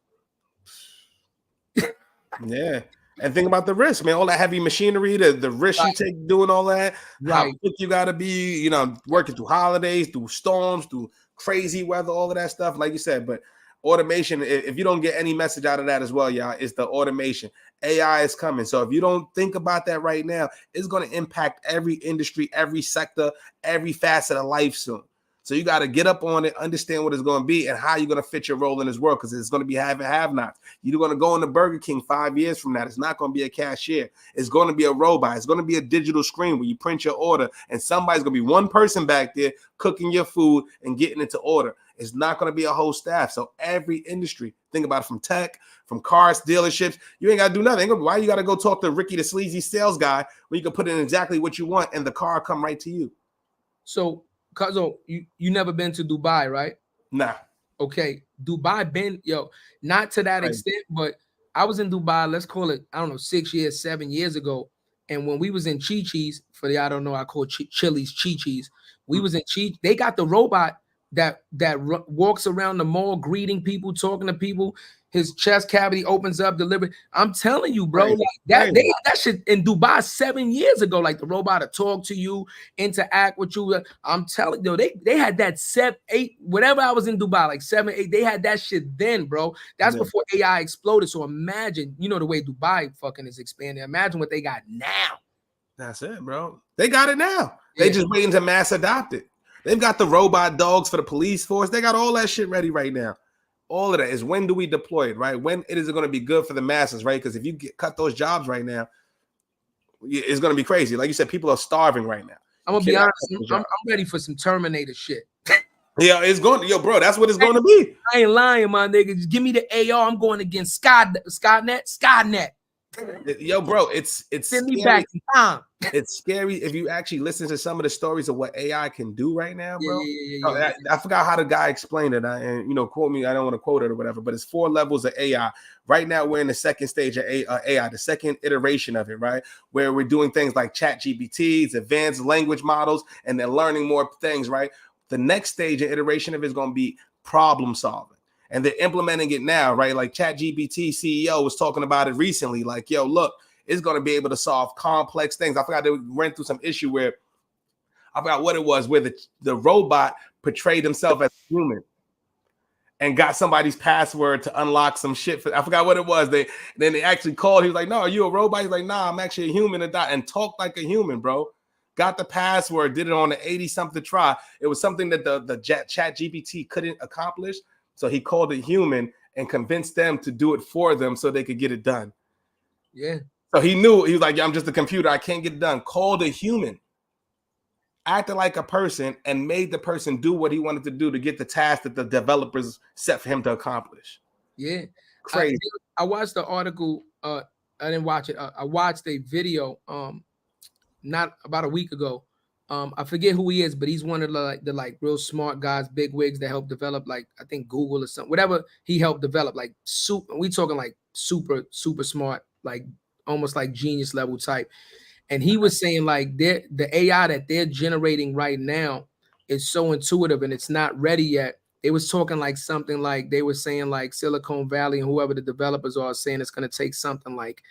Yeah. And think about the risk, man. All that heavy machinery, the risk you take doing all that, how quick you gotta be, working through holidays, through storms, through crazy weather, all of that stuff, like you said. But automation, if you don't get any message out of that as well, y'all, it's the automation. AI is coming. So if you don't think about that right now, it's going to impact every industry, every sector, every facet of life soon. So you got to get up on it, understand what it's going to be and how you're going to fit your role in this world, because it's going to be have and have-nots. You're going to go into Burger King 5 years from now. It's not going to be a cashier. It's going to be a robot. It's going to be a digital screen where you print your order and somebody's going to be one person back there cooking your food and getting it to order. It's not going to be a whole staff. So every industry, think about it, from tech, from cars, dealerships, you ain't got to do nothing. Why you got to go talk to Ricky, the sleazy sales guy, when you can put in exactly what you want and the car come right to you? So, Cuzzo, you never been to Dubai, right? Nah. Okay. Dubai not to that extent, but I was in Dubai, let's call it, 7 years ago. And when we was in Chi-Chi's, for the I don't know, I call Chili's Chi-Chi's. We was in Chi, they got the robot that walks around the mall greeting people, talking to people. His chest cavity opens up, delivery. I'm telling you, bro, they had that shit in Dubai 7 years ago. Like the robot to talk to you, interact with you. I'm telling you, they had that 7, 8, whatever. I was in Dubai, like 7, 8. They had that shit then, bro. That's before AI exploded. So imagine, the way Dubai fucking is expanding. Imagine what they got now. That's it, bro. They got it now. They just waiting to mass adopt it. They've got the robot dogs for the police force. They got all that shit ready right now. All of that is when do we deploy it, right? When is it going to be good for the masses, right? Because if you cut those jobs right now, it's going to be crazy. Like you said, people are starving right now. I'm going to be honest. I'm ready for some Terminator shit. Yeah, it's going to, bro, that's what it's going to be. I ain't lying, my nigga. Just give me the AR. I'm going against Skynet. Yo, bro, it's Send me scary. back in time. It's scary if you actually listen to some of the stories of what AI can do right now, bro. Yeah. I forgot how the guy explained it. And quote me. I don't want to quote it or whatever, but it's 4 levels of AI. Right now, we're in the second stage of AI, the second iteration of it, right? Where we're doing things like chat GPTs, advanced language models, and then learning more things, right? The next stage of iteration of it is going to be problem solving. And they're implementing it now, right? Like ChatGPT CEO was talking about it recently. Like, yo, look, it's going to be able to solve complex things. I forgot they went through some issue where I forgot what it was, where the robot portrayed himself as human and got somebody's password to unlock some shit. I forgot what it was. Then they actually called. He was like, "No, are you a robot?" He's like, "Nah, I'm actually a human," and talked like a human, bro. Got the password, did it on the 80-something try. It was something that the chat GPT couldn't accomplish. So he called it human and convinced them to do it for them so they could get it done. Yeah. So he knew, he was like, yeah, I'm just a computer. I can't get it done. Called a human, acted like a person, and made the person do what he wanted to do to get the task that the developers set for him to accomplish. Yeah. Crazy. I watched the article. I didn't watch it. I watched a video not about a week ago. I forget who he is, but he's one of the real smart guys, big wigs that helped develop, like, I think Google or something, whatever he helped develop, like we talking like super smart, like almost like genius level type. And he was saying like the AI that they're generating right now is so intuitive and it's not ready yet. They was talking like something like they were saying like Silicon Valley and whoever the developers are saying it's going to take something like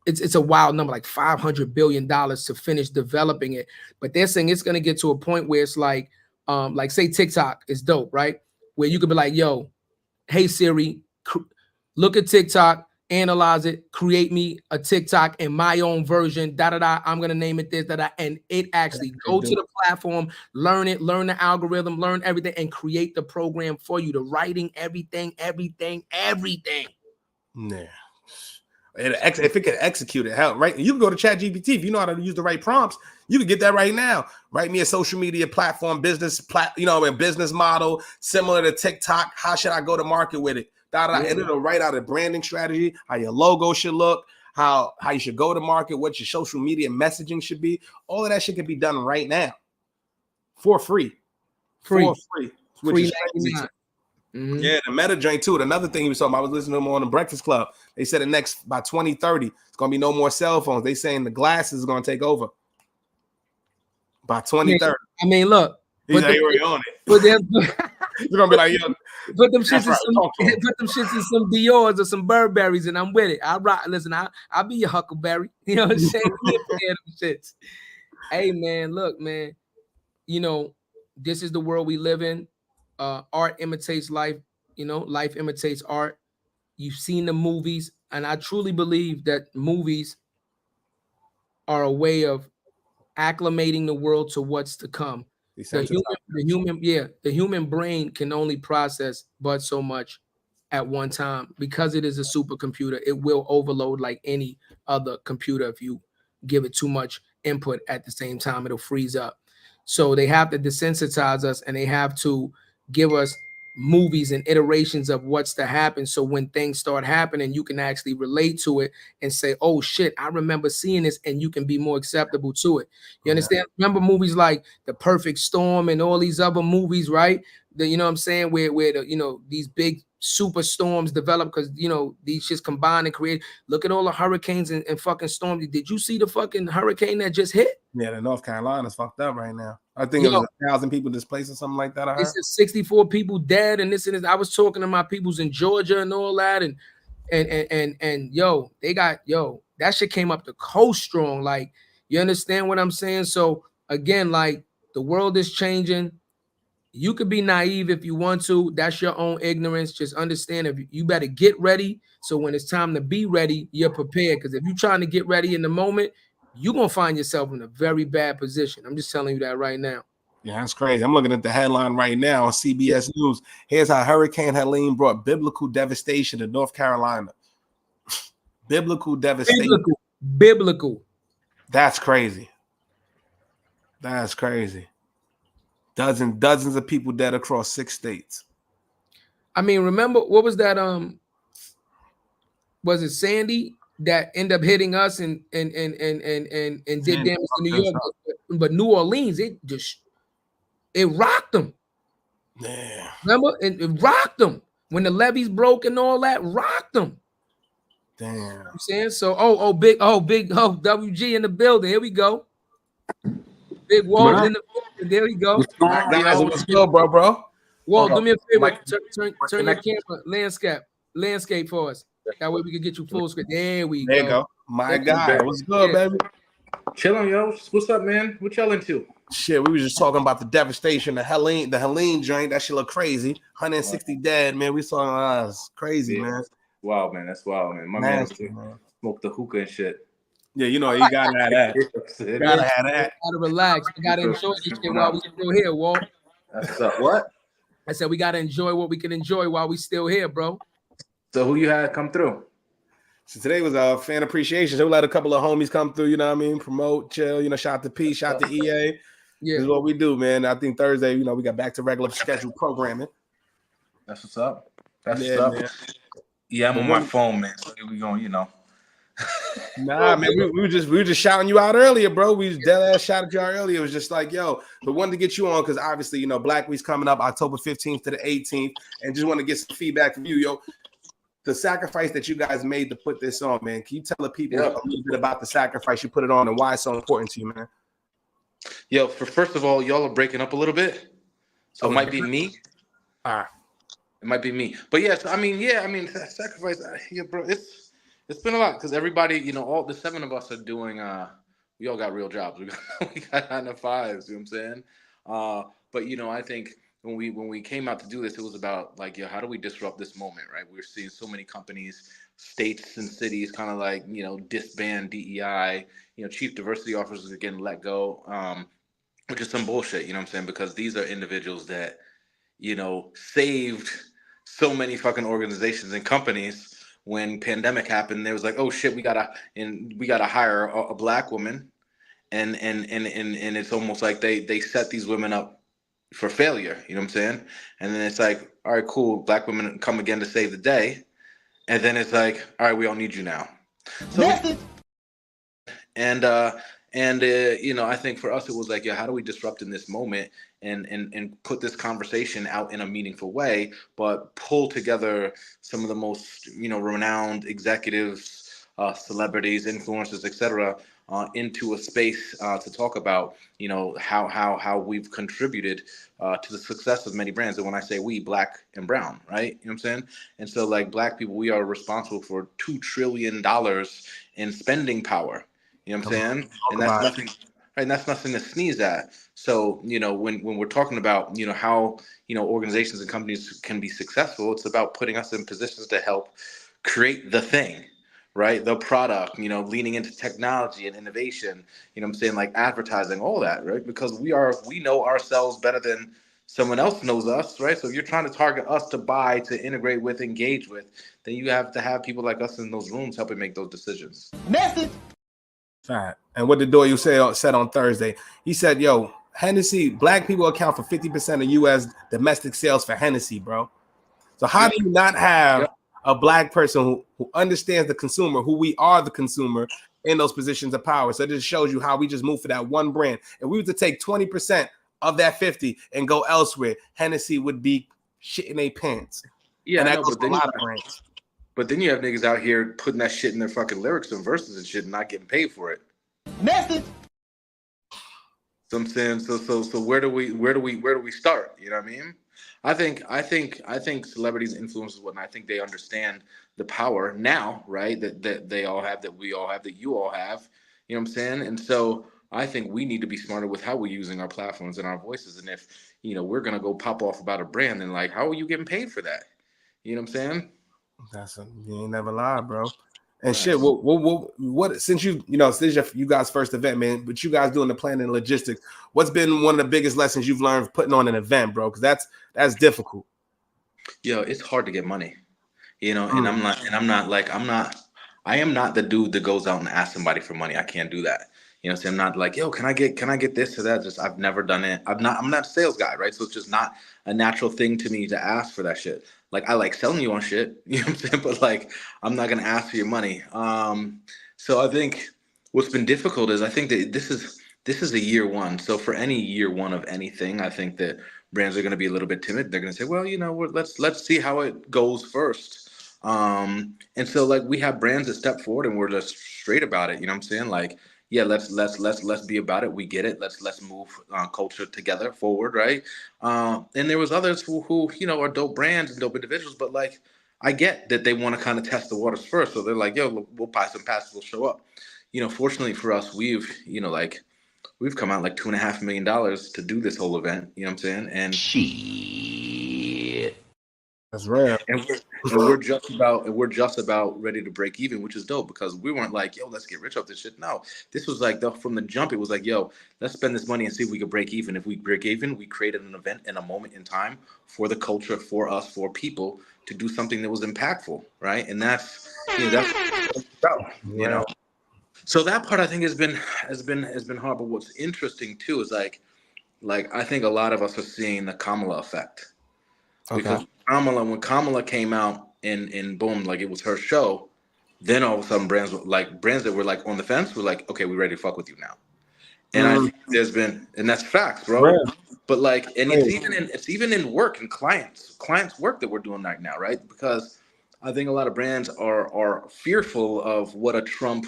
it's a wild number, like $500 billion to finish developing it. But they're saying it's going to get to a point where it's like say TikTok is dope, right? Where you could be like, yo, hey Siri, look at TikTok, analyze it, create me a TikTok in my own version, I'm going to name it this, and it actually go to the platform, learn it, learn the algorithm, learn everything, and create the program for you, the writing, everything. Yeah. If it can execute it, hell, right? You can go to ChatGPT if you know how to use the right prompts. You can get that right now. Write me a social media platform, business model similar to TikTok. How should I go to market with it? And it'll write out a branding strategy, how your logo should look, how you should go to market, what your social media messaging should be. All of that shit can be done right now for free. For free, which is crazy. Mm-hmm. Yeah, the meta joint too. Another thing he was talking about, I was listening to him on the Breakfast Club. They said by 2030, it's gonna be no more cell phones. They saying the glasses is gonna take over by 2030. I mean, look, he's already on it. But they're gonna be like, yo, put them shits in some Dior's or some Burberrys, and I'm with it. Listen, I'll be your Huckleberry. You know what I'm saying? Them shits. Hey man, look, man. This is the world we live in. Art imitates life, life imitates art. You've seen the movies, and I truly believe that movies are a way of acclimating the world to what's to come. The human brain can only process but so much at one time. Because it is a supercomputer, it will overload like any other computer. If you give it too much input at the same time, it'll freeze up. So they have to desensitize us, and they have to give us movies and iterations of what's to happen. So when things start happening, you can actually relate to it and say, oh shit, I remember seeing this, and you can be more acceptable to it. You understand? Remember movies like The Perfect Storm and all these other movies, right? You know what I'm saying? Where these big super storms develop because these shits combine and create. Look at all the hurricanes and fucking storms. Did you see the fucking hurricane that just hit? Yeah, the North Carolina's fucked up right now. I think it was 1,000 people displaced or something like that. This is 64 people dead, and this and this. I was talking to my peoples in Georgia and all that, and that shit came up the coast strong. Like, you understand what I'm saying? So again, like, the world is changing. You could be naive if you want to. That's your own ignorance. Just understand, if you better get ready. So when it's time to be ready, you're prepared. Because if you're trying to get ready in the moment, you're going to find yourself in a very bad position. I'm just telling you that right now. Yeah, that's crazy. I'm looking at the headline right now on CBS News. Here's how Hurricane Helene brought biblical devastation to North Carolina. Biblical devastation. Biblical. That's crazy. That's crazy. Dozens of people dead across 6 states. I mean, remember, what was that? Was it Sandy? that end up hitting us and did damage to New York, but New Orleans, it rocked them. Yeah. Remember, it rocked them when the levees broke and all that. Rocked them. Damn. You know what I'm saying so. Big WG in the building. Here we go. Big Walt in the building. There we go. Guys, what's good, bro? Walt, do me a favor. Turn your camera landscape for us. That way we can get you full screen. There we go. My guy, what's good, baby? Chilling, yo. What's up, man? What y'all into? Shit, we were just talking about the devastation, the Helene joint. That shit look crazy. 160 dead, man. We saw crazy, man. Wow, man. That's wild, man. My man smoked the hookah and shit. Yeah, you know, you gotta have that. Gotta have that. Gotta relax. We gotta enjoy this shit while we still here, Walt. That's up. What? I said we gotta enjoy what we can enjoy while we still here, bro. So who you had come through? So today was a fan appreciation. So we let a couple of homies come through, you know what I mean? Promote, chill, you know, shout to P, shout to EA. Yeah. This is what we do, man. I think Thursday, you know, we got back to regular scheduled programming. That's what's up. That's what's up. Man. Yeah, I'm on my phone, man. So we going, you know. Nah, man, we were just shouting you out earlier, bro. We just dead ass shouted you out earlier. It was just like, yo, but wanted to get you on because obviously, you know, Black Week's coming up October 15th to the 18th, and just want to get some feedback from you, yo. The sacrifice that you guys made to put this on, man. Can you tell the people a little bit about the sacrifice you put it on and why it's so important to you, man? Yo, first of all, y'all are breaking up a little bit, so it might be me. All right, it might be me, but yes, I mean, sacrifice. Yeah, bro, it's been a lot because everybody, you know, all the 7 of us are doing. We all got real jobs. We got 9 to 5s. You know what I'm saying? But you know, I think when we came out to do this, it was about like, yo, how do we disrupt this moment, right? We're seeing so many companies, states and cities kind of like, you know, disband DEI, you know, chief diversity officers are getting let go, which is some bullshit, you know what I'm saying? Because these are individuals that, you know, saved so many fucking organizations and companies. When pandemic happened, there was like, oh shit, we gotta hire a Black woman, and it's almost like they set these women up for failure. You know what I'm saying? And then it's like, all right, cool, Black women come again to save the day, and then it's like, all right, we don't need you now. So, you know, I think for us it was like, yeah, how do we disrupt in this moment and put this conversation out in a meaningful way, but pull together some of the most, you know, renowned executives, celebrities, influencers, etc., into a space to talk about, you know, how we've contributed to the success of many brands. And when I say we, Black and brown, right? You know what I'm saying? And so like Black people, we are responsible for $2 trillion in spending power. You know what I'm saying? And that's nothing, right? And that's nothing to sneeze at. So, you know, when we're talking about, you know, how, you know, organizations and companies can be successful, it's about putting us in positions to help create the thing, right? The product, you know, leaning into technology and innovation, you know what I'm saying? Like advertising, all that, right? Because we know ourselves better than someone else knows us, right? So if you're trying to target us to buy, to integrate with, engage with, then you have to have people like us in those rooms helping make those decisions. Message. Right. And what did Doyle said on Thursday? He said, yo, Hennessy, Black people account for 50% of U.S. domestic sales for Hennessy, bro. So how do you not have a Black person who understands the consumer, who we are the consumer, in those positions of power? So it just shows you how we just move for that one brand. If we were to take 20% of that 50 and go elsewhere, Hennessy would be shit in their pants. Yeah, and that goes for a lot of brands. But then you have niggas out here putting that shit in their fucking lyrics and verses and shit and not getting paid for it. Message. So I'm saying, so where do we start? You know what I mean? I think celebrities, influencers, whatnot, I think they understand the power now, right? That they all have, that we all have, that you all have. You know what I'm saying? And so I think we need to be smarter with how we're using our platforms and our voices. And if, you know, we're gonna go pop off about a brand, then like, how are you getting paid for that? You know what I'm saying? You ain't never lied, bro. And nice. Shit, what since you guys' first event, man, but you guys doing the planning and logistics, what's been one of the biggest lessons you've learned putting on an event, bro? Because that's difficult. Yo, it's hard to get money, you know, and I am not the dude that goes out and asks somebody for money. I can't do that. You know, so I'm not like, yo, can I get this or that? Just I've never done it. I'm not a sales guy, right? So it's just not a natural thing to me to ask for that shit. Like I like selling you on shit, you know what I'm saying? But like I'm not gonna ask for your money. So I think what's been difficult is I think that this is a year one. So for any year one of anything, I think that brands are going to be a little bit timid. They're going to say, well, you know, let's see how it goes first. And so like we have brands that step forward and we're just straight about it. You know what I'm saying? Like, yeah, let's be about it. We get it. Let's move culture together forward, right? And there was others who you know are dope brands and dope individuals, but like I get that they want to kind of test the waters first. So they're like, yo, we'll buy some passes, we'll show up. You know, fortunately for us, we've come out like $2.5 million to do this whole event. You know what I'm saying? And Shit. That's rare. and we're just about ready to break even, which is dope because we weren't like, yo, let's get rich off this shit. No, this was like from the jump. It was like, yo, let's spend this money and see if we could break even. If we break even, we created an event in a moment in time for the culture, for us, for people to do something that was impactful, right? And that's what it's about, you know. So that part I think has been hard. But what's interesting too is like I think a lot of us are seeing the Kamala effect. Okay. Because when Kamala came out and boom, like it was her show, then all of a sudden brands that were like on the fence were like, okay, we're ready to fuck with you now. And I think there's been, and that's facts, bro. Rare. But like, and it's even in work and clients work that we're doing right now, right? Because I think a lot of brands are fearful of what a Trump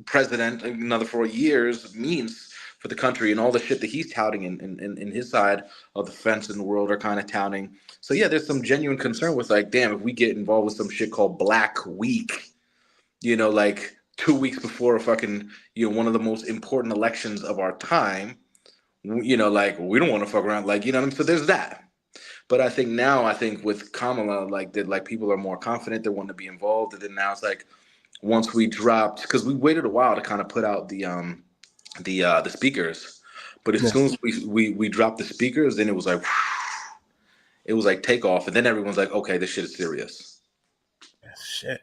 president another 4 years means for the country and all the shit that he's touting in his side of the fence in the world are kind of touting. So yeah, there's some genuine concern with like, damn, if we get involved with some shit called Black Week, you know, like 2 weeks before fucking, you know, one of the most important elections of our time, you know, like we don't want to fuck around, like, you know what I mean? So there's that. But I think with Kamala, like that, like people are more confident, they want to be involved. And then now it's like once we dropped, because we waited a while to kind of put out the speakers, but as soon as we dropped the speakers, then it was like takeoff, and then everyone's like, okay, this shit is serious. Shit.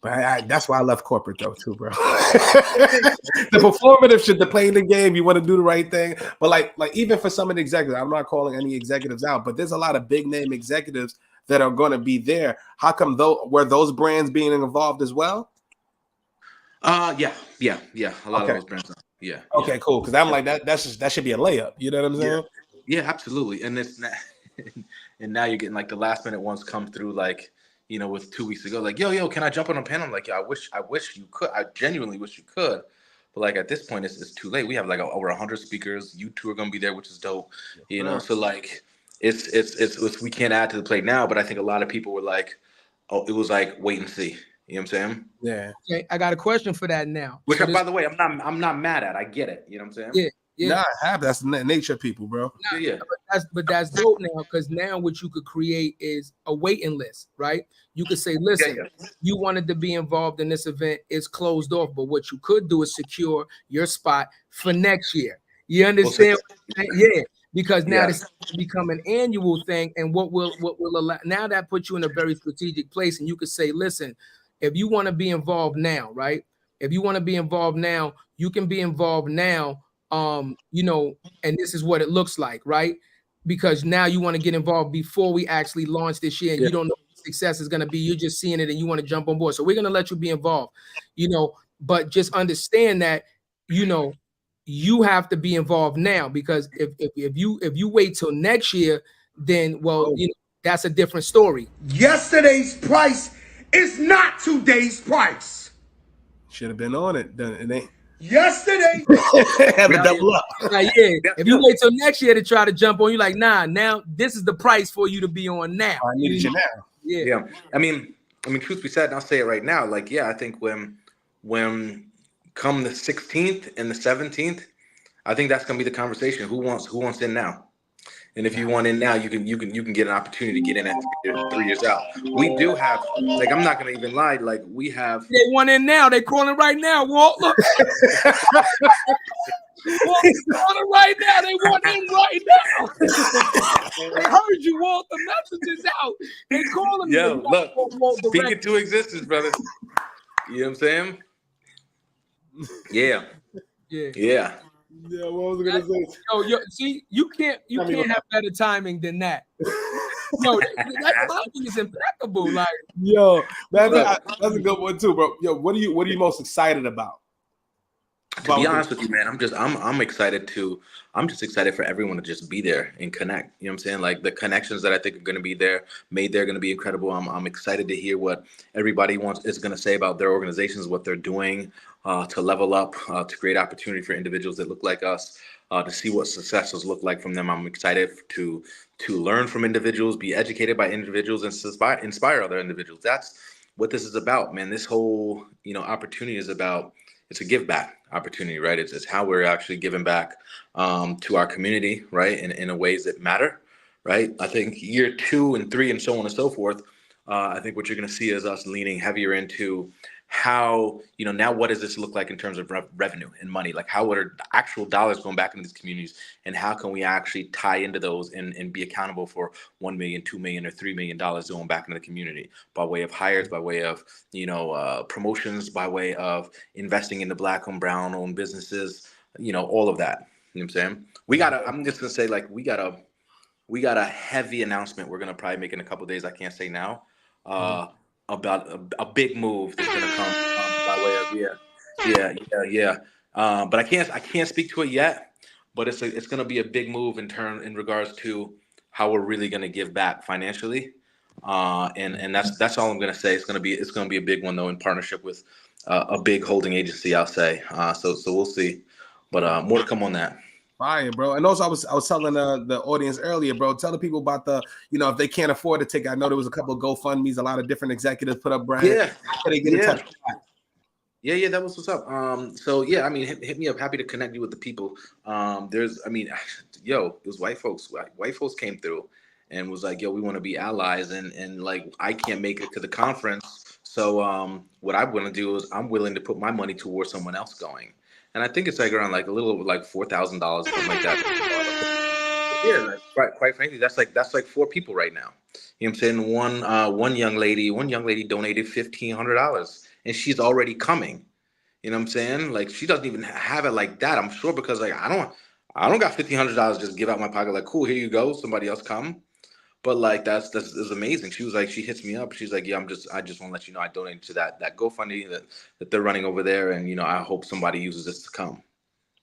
But that's why I love corporate though too, bro. The performative shit, the playing the game, you want to do the right thing. But like even for some of the executives, I'm not calling any executives out, but there's a lot of big name executives that are going to be there. How come were those brands being involved as well? Yeah. A lot of those brands. Yeah. Okay, cool. Because I'm like that should be a layup. You know what I'm saying? Yeah, absolutely. And it's not, and now you're getting like the last minute ones come through like, you know, with 2 weeks ago, like, yo, can I jump on a panel? I'm like, yeah, I wish you could. I genuinely wish you could. But like at this point, it's too late. We have like over 100 speakers. You two are gonna be there, which is dope. You know, so like it's we can't add to the plate now. But I think a lot of people were like, oh, it was like wait and see. You know what I'm saying? Yeah. Okay, I got a question for that now. Which, by the way, I'm not mad at. I get it. You know what I'm saying? Yeah. Nah, that's the nature of people, bro. Yeah. But that's dope now, because now what you could create is a waiting list, right? You could say, listen, you wanted to be involved in this event, it's closed off, but what you could do is secure your spot for next year. You understand? Yeah, because now this has become an annual thing, and what will allow now that puts you in a very strategic place, and you could say, listen, if you want to be involved now, right? If you want to be involved now, you can be involved now. You know, and this is what it looks like, right? Because now you want to get involved before we actually launch this year, and you don't know what success is going to be. You're just seeing it and you want to jump on board. So we're going to let you be involved, you know, but just understand that, you know, you have to be involved now, because if you wait till next year, then, well, you know, that's a different story. Yesterday's price is not today's price. Should have been on it. It ain't. Yesterday, have a double up. Like, if you wait till next year to try to jump on, you're like, nah, now this is the price for you to be on now. I needed you now. Yeah. I mean, truth be said, and I'll say it right now. Like, yeah, I think when come the 16th and the 17th, I think that's gonna be the conversation. Who wants in now? And if you want in now, you can get an opportunity to get in at 3 years out. We do have, like, I'm not gonna even lie, like we have. They want in now. They calling right now. Walt, look. Walt's calling right now. They want in right now. They heard you, Walt. The message is out. They calling me. Yo, look, speak it to existence, brother. You know what I'm saying? Yeah. Yeah. Yeah. Yeah, what was I gonna say? Yo, see, you can't have better timing than that. Yo, that timing is impeccable. Like, Yo, that's Look. a good one too, bro. Yo, what are you most excited about? To be honest with you, man, I'm excited to I'm just excited for everyone to just be there and connect. You know what I'm saying? Like the connections that I think are gonna be there, made there, gonna be incredible. I'm excited to hear what everybody wants is gonna say about their organizations, what they're doing to level up, to create opportunity for individuals that look like us, to see what successes look like from them. I'm excited to learn from individuals, be educated by individuals, and inspire other individuals. That's what this is about, man. This whole opportunity is about it's a give back opportunity, right? It's how we're actually giving back to our community, right? In a ways that matter, right? I think year 2 and 3 and so on and so forth. I think what you're going to see is us leaning heavier into how now what does this look like in terms of revenue and money, like how are actual dollars going back into these communities, and how can we actually tie into those and be accountable for 1 million, 2 million, or $3 million going back into the community by way of hires, by way of promotions, by way of investing in the black owned, brown owned businesses, all of that. You know what I'm saying? I'm just gonna say, like, we got a heavy announcement we're gonna probably make in a couple of days. I can't say now. About a big move that's gonna come by way of but I can't speak to it yet. But it's gonna be a big move in regards to how we're really gonna give back financially. And that's all I'm gonna say. It's gonna be a big one though, in partnership with a big holding agency, I'll say. So we'll see. But more to come on that. Fire, bro. And also, I was telling the audience earlier, bro. Tell the people about the, if they can't afford to take. I know there was a couple of GoFundMe's. A lot of different executives put up brands. Yeah, How they get in touch with that? Yeah, that was what's up. So yeah, I mean, hit me up. Happy to connect you with the people. It was white folks. White folks came through and was like, yo, we want to be allies, and like I can't make it to the conference, so what I'm going to do is I'm willing to put my money towards someone else going, and I think it's like around like a little over like $4,000, something like that. Yeah, like, quite frankly, that's like 4 people right now. You know what I'm saying? One young lady donated $1,500, and she's already coming. You know what I'm saying? Like she doesn't even have it like that. I'm sure because like I don't got $1,500 just give out my pocket. Like, cool, here you go. Somebody else come. But like that's amazing. She was like, she hits me up. She's like, yeah, I just want to let you know I donated to that GoFundMe that they're running over there, and I hope somebody uses this to come.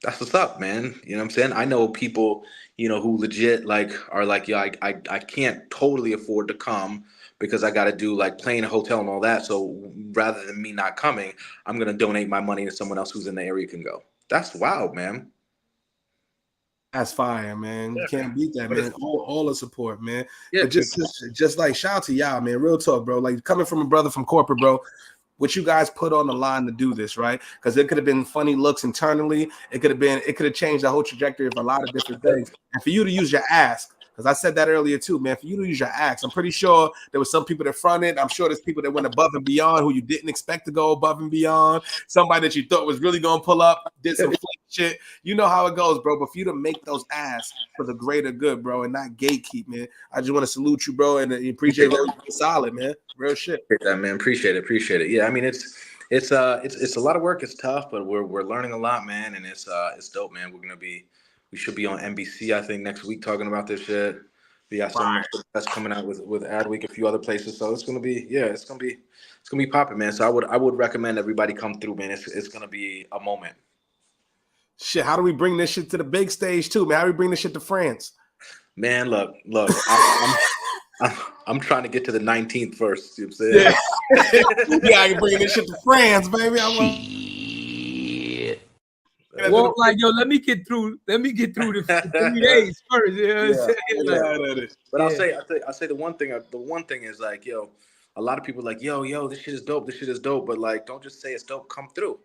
That's what's up, man. You know what I'm saying? I know people, who legit like are like, yeah, I can't totally afford to come because I got to do like plane, hotel, and all that. So rather than me not coming, I'm gonna donate my money to someone else who's in the area can go. That's wild, man. That's fire, man. You can't beat that, man. All the support, man. Yeah, But just like shout out to y'all, man. Real talk, bro. Like coming from a brother from corporate, bro. What you guys put on the line to do this, right? Because it could have been funny looks internally. It could have changed the whole trajectory of a lot of different things. And for you to use your ask, because I said that earlier too, man. For you to use your ask, I'm pretty sure there was some people that fronted. I'm sure there's people that went above and beyond who you didn't expect to go above and beyond. Somebody that you thought was really gonna pull up did some shit. You know how it goes, bro. But for you to make those asks for the greater good, bro, and not gatekeep, man. I just want to salute you, bro, and appreciate everything solid, man. Real shit. Appreciate that, man. Appreciate it. Yeah, I mean it's a lot of work. It's tough, but we're learning a lot, man, and it's dope, man. We should be on NBC, I think, next week talking about this shit. We got some that's coming out with Adweek, a few other places. So it's gonna be popping, man. So I would recommend everybody come through, man. It's gonna be a moment. Shit, how do we bring this shit to the big stage too, man? How do we bring this shit to France? Man, look, I'm trying to get to the 19th first. You know what I'm saying? Yeah, I can bring this shit to France, baby. Well, like, yo, let me get through the 3 days first. You know what I'm saying? But I'll say the one thing is like, yo, a lot of people are like, yo, this shit is dope. But like, don't just say it's dope. Come through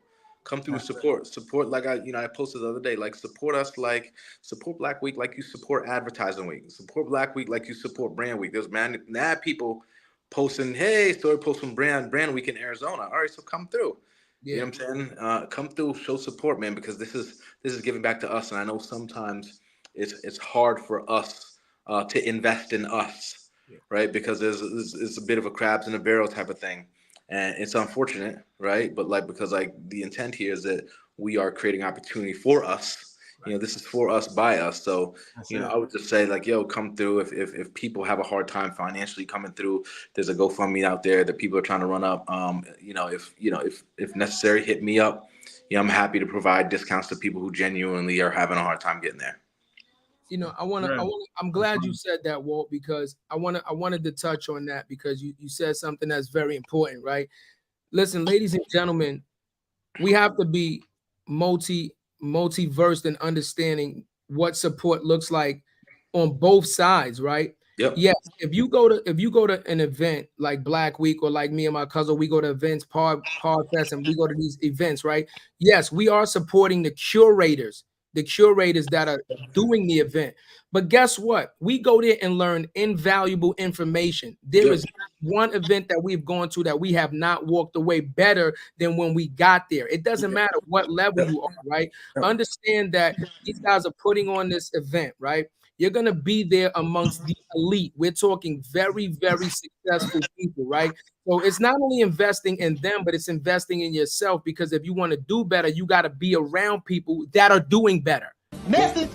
and support. Like I posted the other day, like support us, like support Black Week, like you support Advertising Week, support Black Week, like you support Brand Week. There's mad people posting, hey, story post from Brand Week in Arizona. All right, so come through. Yeah. You know what I'm saying? Come through, show support, man, because this is giving back to us, and I know sometimes it's hard for us to invest in us, right? Because it's a bit of a crabs in a barrel type of thing. and it's unfortunate, right? But like, because like the intent here is that we are creating opportunity for us. You know, this is for us by us. So, you know, I would just say like, yo, come through. If people have a hard time financially coming through, there's a GoFundMe out there that people are trying to run up. You know, if necessary, hit me up. You know, I'm happy to provide discounts to people who genuinely are having a hard time getting there. You know, I'm glad you said that, Walt, because I wanted to touch on that because you said something that's very important, right? Listen, ladies and gentlemen, we have to be multi-versed in understanding what support looks like on both sides, right? Yep. Yes, if you go to an event like Black Week or like me and my cousin, we go to events, Podfest, and we go to these events, right? Yes, we are supporting the curators that are doing the event. But guess what? We go there and learn invaluable information. There is one event that we've gone to that we have not walked away better than when we got there. It doesn't matter what level you are, right? Understand that these guys are putting on this event, right? You're going to be there amongst the elite. We're talking very, very successful people, right? So it's not only investing in them, but it's investing in yourself, because if you want to do better, you got to be around people that are doing better. Message.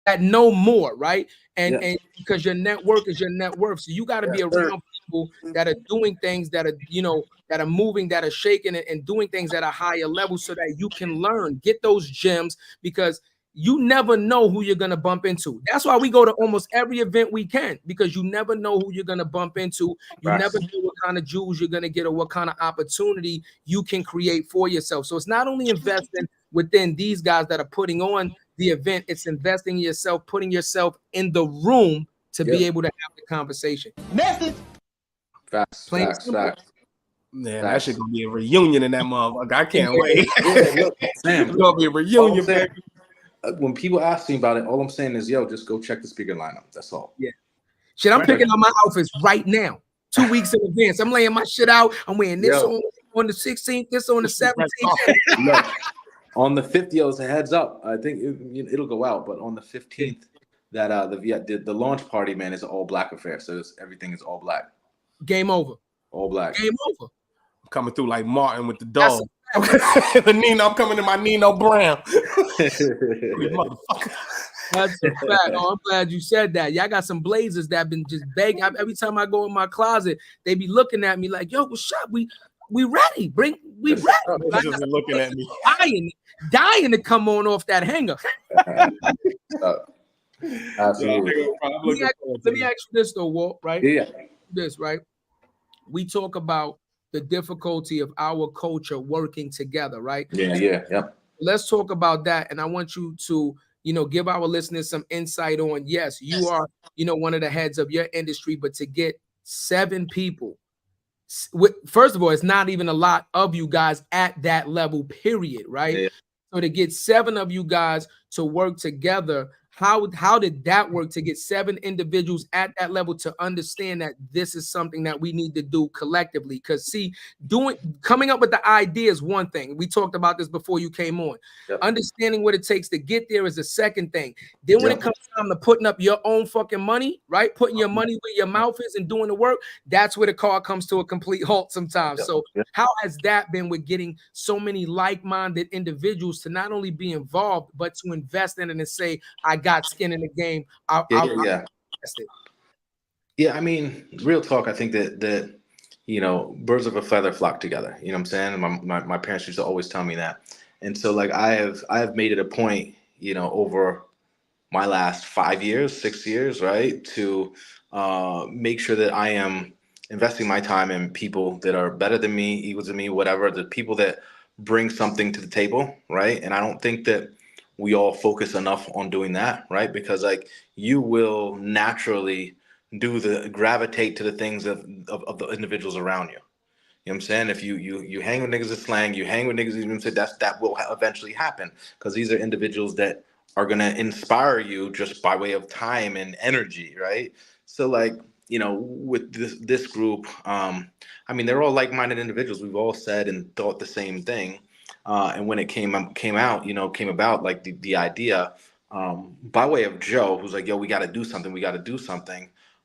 That know more, right? And because your network is your net worth. So you got to be around people that are doing things that are, you know, that are moving, that are shaking and doing things at a higher level so that you can learn, get those gems, because you never know who you're going to bump into. That's why we go to almost every event we can, because you never know who you're going to bump into. You never know what kind of jewels you're going to get or what kind of opportunity you can create for yourself. So it's not only investing within these guys that are putting on the event, it's investing in yourself, putting yourself in the room to be able to have the conversation. Message. Facts. Man, that shit gonna be a reunion in that motherfucker. I can't wait. Sam, It's gonna be a reunion, baby. When people ask me about it, all I'm saying is, yo, just go check the speaker lineup. That's all. Yeah. Shit, I'm picking out my outfits right now. 2 weeks in advance. I'm laying my shit out. I'm wearing this on the 16th, this on the 17th. Look, on the 50th, it's a heads up. I think it'll go out, but on the 15th, that the launch party, man, is an all black affair. So everything is all black. Game over. All black. Game over. I'm coming through like Martin with the dog. The Nino, I'm coming in my Nino Brown. Motherfucker. That's a fact. Oh, I'm glad you said that. Y'all got some blazers that been just begging. Every time I go in my closet, they be looking at me like, "Yo, what's up? We ready? We ready?" Like, just looking at me, dying to come on off that hanger. Absolutely. Let me ask you this though, Walt. Right? Yeah. This right. We talk about the difficulty of our culture working together, right? Yeah. Let's talk about that, and I want you to, you know, give our listeners some insight on. Yes, you are, you know, one of the heads of your industry, but to get 7 people, first of all, it's not even a lot of you guys at that level, period, right? Yeah. So to get 7 of you guys to work together, how did that work, to get 7 individuals at that level to understand that this is something that we need to do collectively? Because see, coming up with the idea is one thing. We talked about this before you came on. Yep. Understanding what it takes to get there is the second thing. Then when it comes time to putting up your own fucking money, right? Putting your money where your mouth is and doing the work, that's where the car comes to a complete halt sometimes. So how has that been with getting so many like-minded individuals to not only be involved, but to invest in it and say, I got skin in the game. Yeah, I mean, real talk. I think that you know, birds of a feather flock together. You know what I'm saying? My parents used to always tell me that. And so like I have made it a point, you know, over my last 5 years, 6 years, right, to make sure that I am investing my time in people that are better than me, equal to me, whatever, the people that bring something to the table, right? And I don't think that we all focus enough on doing that, right? Because like you will naturally gravitate to the things of the individuals around you. You know what I'm saying? If you hang with niggas with slang, you hang with niggas who say that will eventually happen, because these are individuals that are gonna inspire you just by way of time and energy, right? So like, you know, with this group, I mean, they're all like-minded individuals. We've all said and thought the same thing. And when it came about, like the idea, by way of Joe, who's like, yo, we got to do something.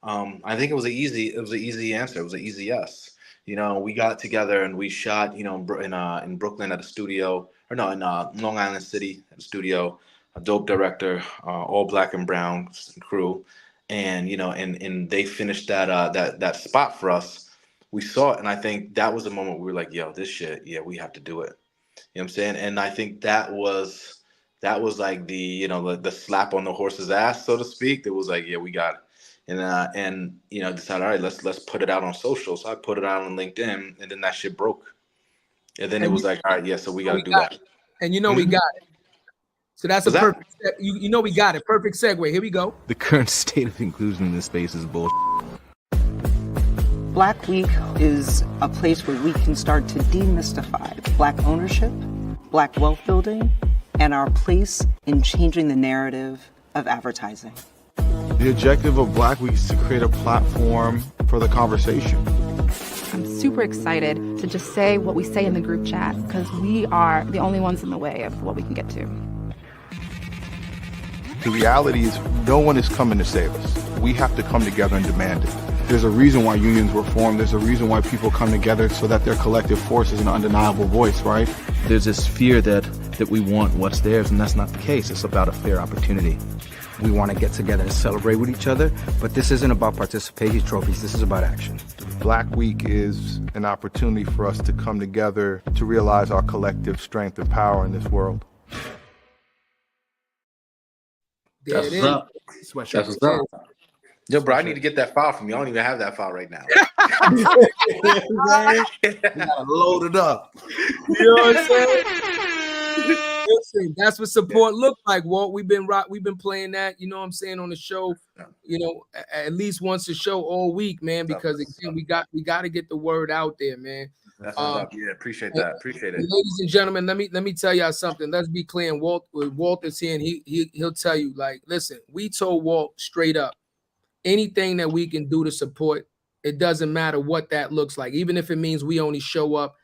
I think it was an easy answer. It was an easy yes. You know, we got together and we shot, you know, in Brooklyn at a studio, or no, in Long Island City at a studio. A dope director, all black and brown crew, and you know, and they finished that spot for us. We saw it, and I think that was the moment we were like, "Yo, this shit, yeah, we have to do it." You know what I'm saying? And I think that was like the, you know, the slap on the horse's ass, so to speak. It was like, yeah, we got it. And you know, decided, all right, let's put it out on social. So I put it out on LinkedIn, and then that shit broke. And then it was like, all right, yeah, so we got to do that. And you know, we got it. So that's a perfect. You know, we got it. Perfect segue. Here we go. The current state of inclusion in this space is bullshit. Black Week is a place where we can start to demystify Black ownership, Black wealth building, and our place in changing the narrative of advertising. The objective of Black Week is to create a platform for the conversation. I'm super excited to just say what we say in the group chat, because we are the only ones in the way of what we can get to. The reality is no one is coming to save us. We have to come together and demand it. There's a reason why unions were formed. There's a reason why people come together, so that their collective force is an undeniable voice, right? There's this fear that we want what's theirs, and that's not the case. It's about a fair opportunity. We want to get together and celebrate with each other, but this isn't about participation trophies. This is about action. Black Week is an opportunity for us to come together to realize our collective strength and power in this world. That's what's up. That's what's up. Yo, bro, I need to get that file from you. I don't even have that file right now. You gotta load it up. You know what I'm saying? Listen, that's what support look like, Walt. We've been playing that, you know what I'm saying, on the show, you know, at least once a show all week, man, because again, we got to get the word out there, man. That's yeah, appreciate that. Appreciate it. Ladies and gentlemen, let me tell y'all something. Let's be clear. And Walt is here, and he'll tell you, like, listen, we told Walt straight up, anything that we can do to support, it doesn't matter what that looks like, even if it means we only show up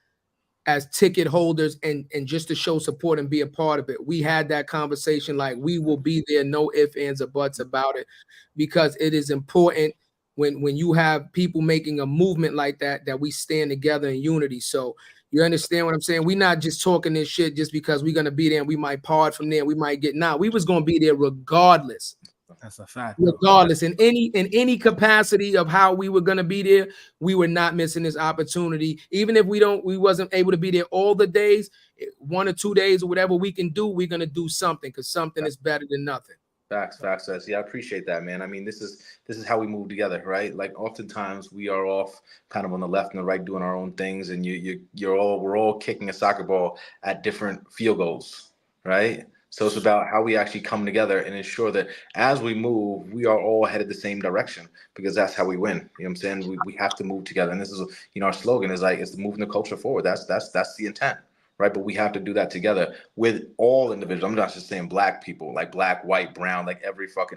as ticket holders and just to show support and be a part of it. We had that conversation, like, we will be there, no ifs, ands, or buts about it, because it is important when you have people making a movement like that we stand together in unity. So you understand what I'm saying? We're not just talking this shit just because we're gonna be there and we might part from there, we might get we was gonna be there regardless. That's a fact. Regardless, in any capacity of how we were gonna be there, we were not missing this opportunity. Even if we wasn't able to be there all the days, 1 or 2 days or whatever we can do, we're gonna do something, because something is better than nothing. Facts. Yeah, I appreciate that, man. I mean, this is how we move together, right? Like, oftentimes we are off kind of on the left and the right doing our own things, and we're all kicking a soccer ball at different field goals, right? So it's about how we actually come together and ensure that as we move, we are all headed the same direction, because that's how we win. You know what I'm saying? We have to move together. And this is, you know, our slogan is like, it's moving the culture forward. That's the intent, right? But we have to do that together with all individuals. I'm not just saying black people, like black, white, brown, like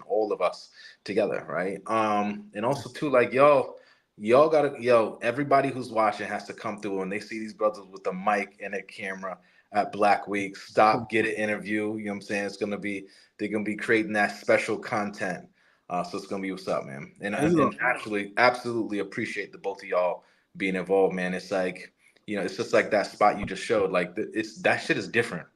all of us together, right? And also too, like, y'all gotta, everybody who's watching has to come through, and they see these brothers with a mic and a camera at Black Week, stop, get an interview. You know what I'm saying? They're gonna be creating that special content. So it's gonna be what's up, man. And actually, absolutely appreciate the both of y'all being involved, man. It's like, you know, it's just like that spot you just showed. Like, that shit is different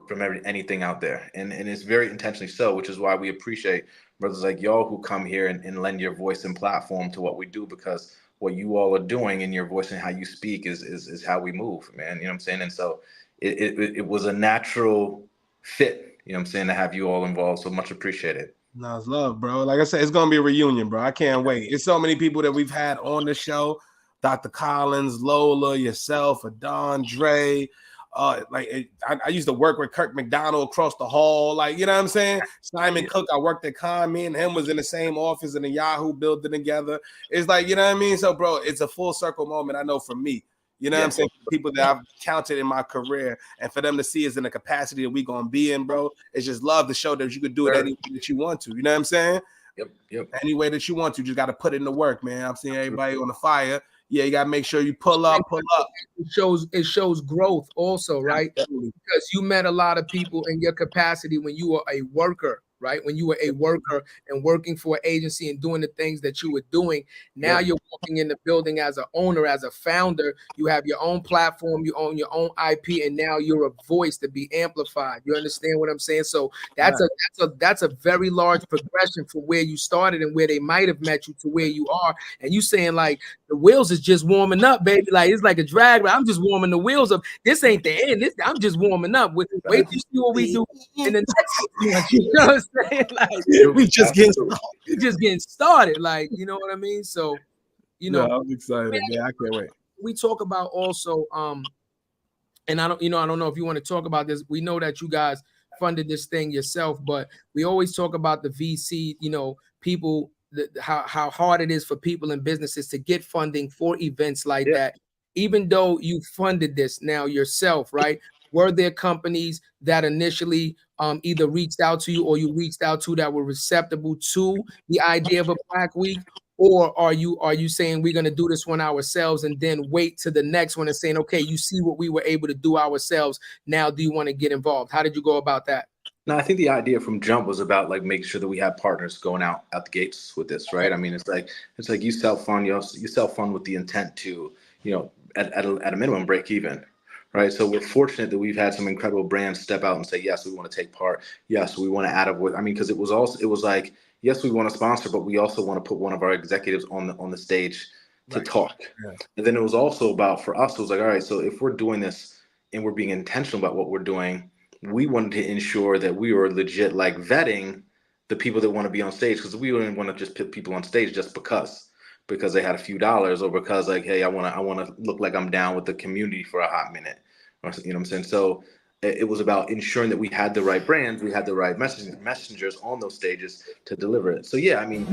from anything out there, and it's very intentionally so, which is why we appreciate brothers like y'all who come here and lend your voice and platform to what we do, because what you all are doing in your voice and how you speak is how we move, man. You know what I'm saying? And so it was a natural fit, you know what I'm saying, to have you all involved. So much appreciated. No, it's love, bro. Like I said, it's gonna be a reunion, bro. I can't wait. It's so many people that we've had on the show: Dr. Collins, Lola, yourself, Adon, Dre. I used to work with Kirk McDonald across the hall. Like, you know what I'm saying? Simon Cook, I worked at Con. Me and him was in the same office in the Yahoo building together. It's like, you know what I mean? So, bro, it's a full circle moment, I know, for me. You know what I'm saying? People that I've counted in my career, and for them to see us in the capacity that we're going to be in, bro, it's just love to show that you could do it any way that you want to. You know what I'm saying? Yep. Any way that you want to, just got to put in the work, man. I'm seeing everybody on the fire. Yeah, you got to make sure you pull up. It shows growth also, right? Because you met a lot of people in your capacity when you were a worker, right? When you were a worker and working for an agency and doing the things that you were doing. Now you're walking in the building as an owner, as a founder. You have your own platform, you own your own IP, and now you're a voice to be amplified. You understand what I'm saying? So that's a very large progression from where you started and where they might have met you to where you are. And you saying like the wheels is just warming up, baby. Like it's like a drag. I'm just warming the wheels up. This ain't the end. I'm just warming up. Wait till you see what we do in the next month. You know what I'm saying? Like we just getting started. Like, you know what I mean? So, you know, I'm excited, man. I can't wait. We talk about also, and I don't know if you want to talk about this. We know that you guys funded this thing yourself, but we always talk about the VC, you know, people, how hard it is for people and businesses to get funding for events like that. Even though you funded this now yourself, right? Were there companies that initially either reached out to you or you reached out to that were receptive to the idea of a Black Week? Or are you saying we're going to do this one ourselves and then wait to the next one and saying, okay, you see what we were able to do ourselves. Now, do you want to get involved? How did you go about that? No, I think the idea from jump was about like making sure that we had partners going out the gates with this, right? I mean, it's like you self-fund, you self-fund with the intent to, you know, at a minimum break even, right? So we're fortunate that we've had some incredible brands step out and say, yes, we want to take part. Yes, we want to add up with. I mean, because it was like, yes, we want to sponsor, but we also want to put one of our executives on the stage to talk. Yeah. And then it was also about, for us, it was like, all right, so if we're doing this and we're being intentional about what we're doing, we wanted to ensure that we were legit like vetting the people that want to be on stage, because we wouldn't want to just put people on stage just because they had a few dollars, or because like, hey, I want to look like I'm down with the community for a hot minute, or, you know what I'm saying? So it was about ensuring that we had the right brands, we had the right messengers on those stages to deliver it. So yeah, I mean,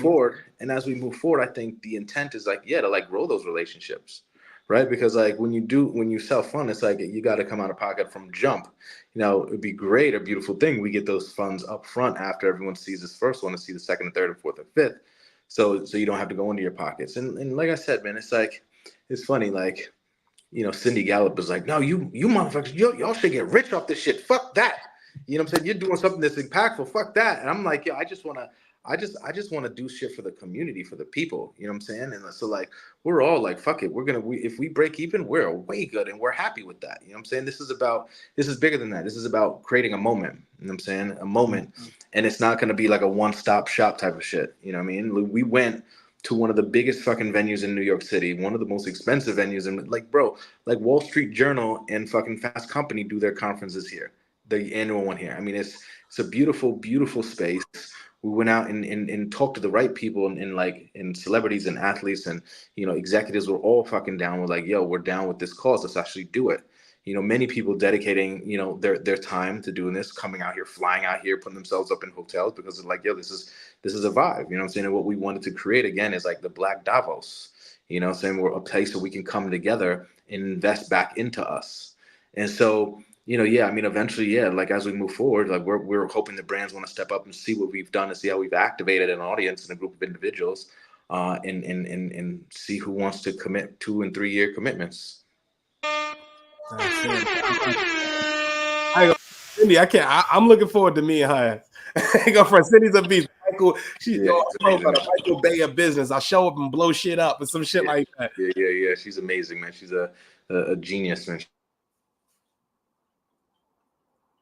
forward, and as we move forward, I think the intent is like, yeah, to like grow those relationships, right? Because like when you self-fund, it's like you got to come out of pocket from jump. You know, it'd be great, a beautiful thing. We get those funds up front after everyone sees this first one, to see the second and third and fourth and fifth. So you don't have to go into your pockets. And like I said, man, it's like, it's funny, like, you know, Cindy Gallup is like, no, you motherfuckers, y'all should get rich off this shit. Fuck that. You know what I'm saying? You're doing something that's impactful. Fuck that. And I'm like, yeah, I just want to do shit for the community, for the people. You know what I'm saying? And so like, we're all like, fuck it. If we break even, we're way good and we're happy with that. You know what I'm saying? This is bigger than that. This is about creating a moment. You know what I'm saying? A moment. And it's not going to be like a one-stop shop type of shit. You know what I mean? We went to one of the biggest fucking venues in New York City, one of the most expensive venues. And like, bro, like Wall Street Journal and fucking Fast Company do their conferences here, the annual one here. I mean, it's a beautiful, beautiful space. We went out and talked to the right people and celebrities and athletes and, you know, executives were all fucking down. We're like, yo, we're down with this cause. Let's actually do it. You know, many people dedicating, you know, their time to doing this, coming out here, flying out here, putting themselves up in hotels because it's like, yo, this is a vibe. You know what I'm saying? And what we wanted to create again is like the Black Davos, you know what I'm saying? We're a place where we can come together and invest back into us. And so, you know, yeah, I mean, eventually, yeah, like as we move forward, like we're hoping the brands want to step up and see what we've done and see how we've activated an audience and a group of individuals and see who wants to commit 2 and 3 year commitments. Cindy, I can't. I'm looking forward to me and her. I go for Cindy's a beast. Michael, she's Michael Bay of business. I'll show up and blow shit up and some shit like that. Yeah. She's amazing, man. She's a genius, man.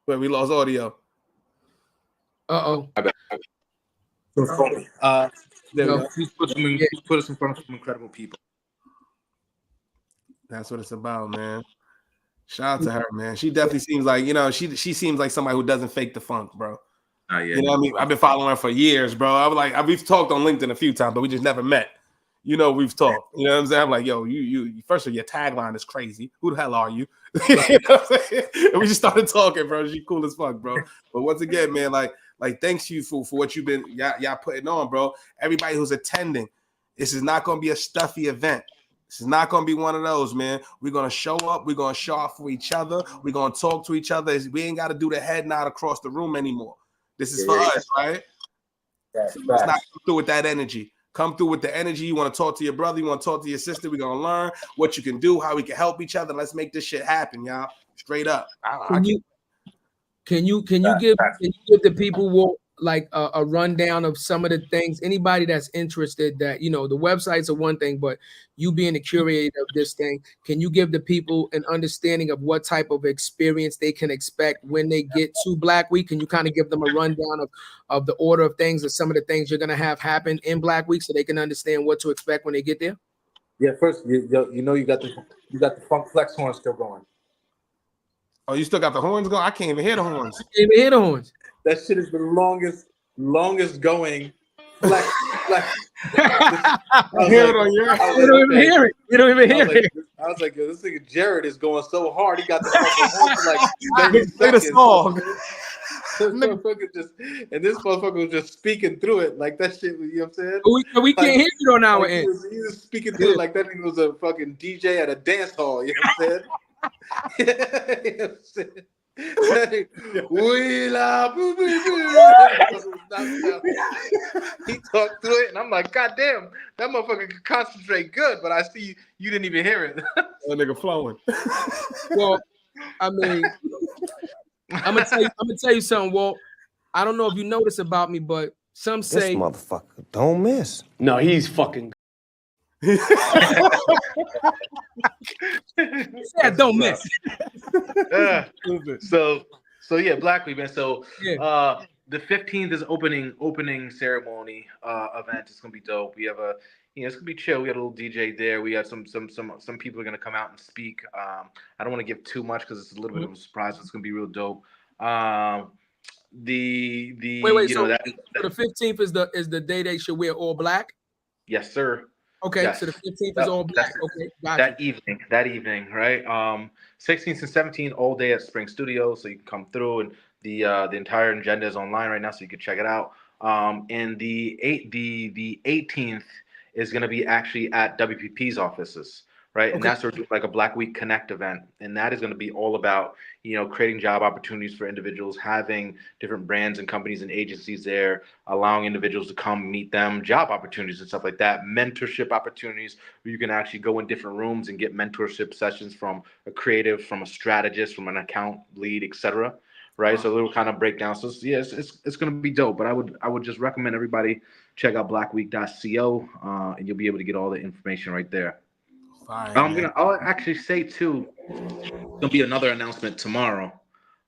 Wait, we lost audio. Uh-oh. She's put us in front of some incredible people. That's what it's about, man. Shout out to her, man. She definitely seems like, you know, she seems like somebody who doesn't fake the funk, bro. Yeah. You know what I mean? I've been following her for years, bro. I was like, we've talked on LinkedIn a few times, but we just never met. You know, we've talked. You know what I'm saying? I'm like, yo, you first of all, your tagline is crazy. Who the hell are you? You know what I'm saying? And we just started talking, bro. She cool as fuck, bro. But once again, man, like thanks you for what you've been y'all putting on, bro. Everybody who's attending, this is not gonna be a stuffy event. This is not going to be one of those, man. We're going to show up. We're going to show off for each other. We're going to talk to each other. We ain't got to do the head nod across the room anymore. This is for us, right? So let's not come through with that energy. Come through with the energy. You want to talk to your brother. You want to talk to your sister. We're going to learn what you can do, how we can help each other. Let's make this shit happen, y'all. Straight up. Can you give the people like a rundown of some of the things? Anybody that's interested, that the websites are one thing, but you being the curator of this thing, can you give the people an understanding of what type of experience they can expect when they get to Black Week? Can you kind of give them a rundown of the order of things or some of the things you're gonna have happen in Black Week so they can understand what to expect when they get there? Yeah, first you got the funk flex horn still going. Oh, you still got the horns going? I can't even hear the horns. Can't even hear the horns. That shit is the longest going flex. I hear it on your. You don't even hear it. You don't even hear it. I was like, yo, this nigga Jarrett is going so hard. He got the fucking horn for like 30 Play the song. This motherfucker was just speaking through it like that shit. You know what I'm saying? We can't hear it on our end. He was speaking through it like that nigga was a fucking DJ at a dance hall. You know what I'm saying? You know what I'm saying? We love he talked through it, and I'm like, God damn, that motherfucker could concentrate good, but I see you didn't even hear it. That nigga flowing. Well, I mean, I'm gonna tell you something, Walt. I don't know if you know this about me, but some say this motherfucker don't miss. No, he's fucking. Yeah, don't miss. So yeah, Black Week, man. So Yeah. The 15th is opening ceremony event. It's gonna be dope. We have it's gonna be chill. We got a little DJ there. We got some people are gonna come out and speak. I don't want to give too much because it's a little bit of a surprise. It's gonna be real dope. Wait. So the 15th is the day they should wear all black. Yes, sir. Okay, yes. So the 15th is all black. Okay, gotcha. That evening, right? 16th and 17th all day at Spring Studios, so you can come through, and the entire agenda is online right now, so you can check it out. And the 18th is going to be actually at WPP's offices, right? Okay. And that's sort of like a Black Week Connect event, and that is going to be all about creating job opportunities for individuals, having different brands and companies and agencies there, allowing individuals to come meet them, job opportunities and stuff like that, mentorship opportunities where you can actually go in different rooms and get mentorship sessions from a creative, from a strategist, from an account lead, etc. Right? So a little kind of breakdown. So yeah, it's going to be dope. But I would just recommend everybody check out blackweek.co, and you'll be able to get all the information right there. Fine, I'll actually say too, there'll be another announcement tomorrow.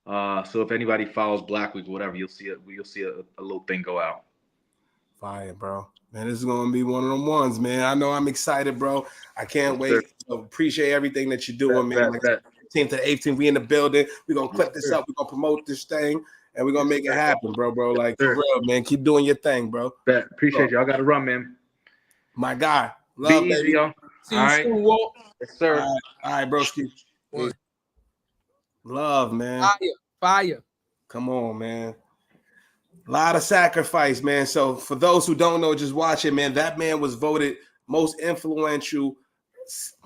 So if anybody follows Black Week or whatever, you'll see a little thing go out. Fire, bro. Man, this is gonna be one of them ones, man. I know I'm excited, bro. I can't wait. Appreciate everything that you're doing, man. Like 15th to 18th, we in the building. We're gonna clip this up, we're gonna promote this thing, and we're gonna make it happen, bro. Like for real, man. Keep doing your thing, bro. Appreciate you. I gotta run, man. My guy. Love, be easy, baby. y'all. See you soon, Walt. Yes, sir. All right, broski. Love, man. Fire. Come on, man. A lot of sacrifice, man. So for those who don't know, just watch it, man. That man was voted most influential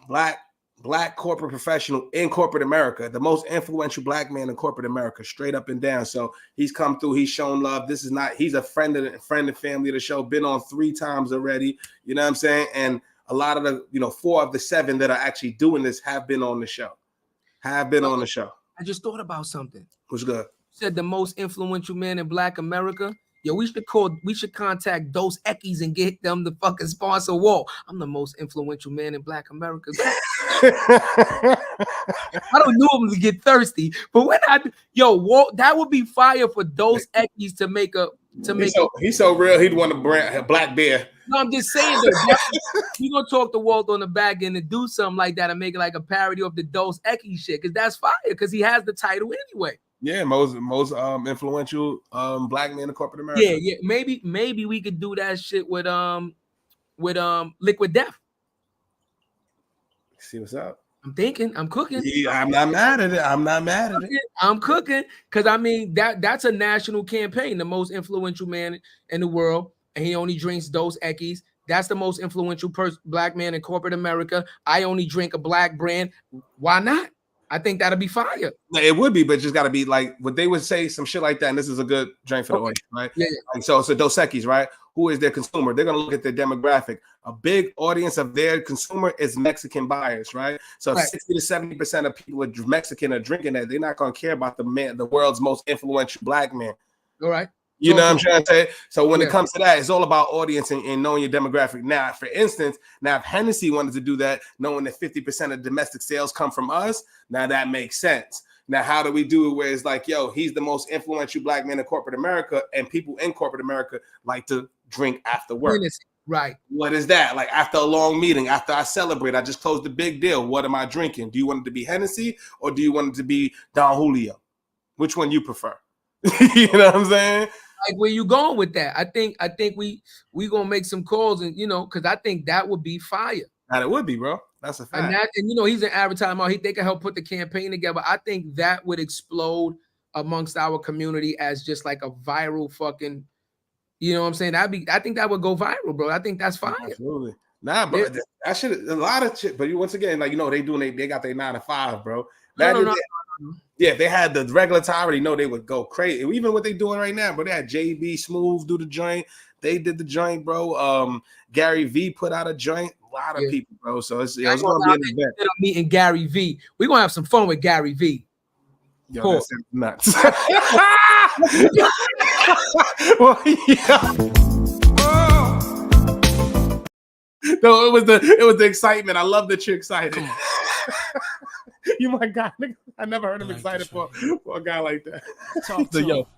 black corporate professional in corporate America, the most influential black man in corporate America, straight up and down. So he's come through, he's shown love. He's a friend and family of the show, been on 3 times already. You know what I'm saying? And a lot of the, 4 of the 7 that are actually doing this have been on the show. I just thought about something. What's good? You said the most influential man in Black America. Yo, we should contact Dos Equis and get them to fucking sponsor Walt. I'm the most influential man in Black America. I don't normally get thirsty, but when Walt, that would be fire for Dos Equis to make he's so real, he'd want a black beer. No, I'm just saying that you gonna talk to Walt on the back end and do something like that and make it like a parody of the Dos Equis shit, because that's fire, because he has the title anyway. Yeah, most influential black man in corporate America. Yeah. Maybe we could do that shit with Liquid Death. See what's up. I'm cooking. Yeah, I'm not mad at it. I'm cooking because I mean that's a national campaign. The most influential man in the world, and he only drinks Dos Equis. That's the most influential black man in corporate America. I only drink a black brand. Why not? I think that'll be fire. It would be, but just got to be like what they would say, some shit like that. And this is a good drink for the audience, right? Yeah. Like, so it's a Dos Equis, right? Who is their consumer? They're going to look at their demographic. A big audience of their consumer is Mexican buyers, right? So 60 to 70% of people are Mexican are drinking that. They're not going to care about the world's most influential black man. All right. You know what I'm trying to say? So when it comes to that, it's all about audience and knowing your demographic. Now, for instance, if Hennessy wanted to do that, knowing that 50% of domestic sales come from us, now that makes sense. Now, how do we do it where it's like, yo, he's the most influential black man in corporate America, and people in corporate America like to drink after work. Hennessy, right. What is that? Like after a long meeting, after I celebrate, I just closed a big deal. What am I drinking? Do you want it to be Hennessy or do you want it to be Don Julio? Which one you prefer? You know what I'm saying? Like where you going with that? I think we gonna make some calls, and because I think that would be fire. That it would be, bro. That's a fact. And he's an advertiser. They can help put the campaign together. I think that would explode amongst our community as just like a viral fucking. You know what I'm saying? I think that would go viral, bro. I think that's fire. Absolutely. Nah, bro. That shit, a lot of shit. But once again, like they got their 9 to 5, bro. No. Yeah, if they had the regular time, I already know they would go crazy. Even what they doing right now, bro. They had JB Smooth do the joint. They did the joint, bro. Gary V put out a joint. A lot of people, bro. So it's gonna be an event. I'm meeting Gary V. We're gonna have some fun with Gary V. Yo, that sounds nuts. Well, yeah. No, it was the excitement. I love that you're excited. You my guy. I never heard him excited for a guy like that. Talk to yo.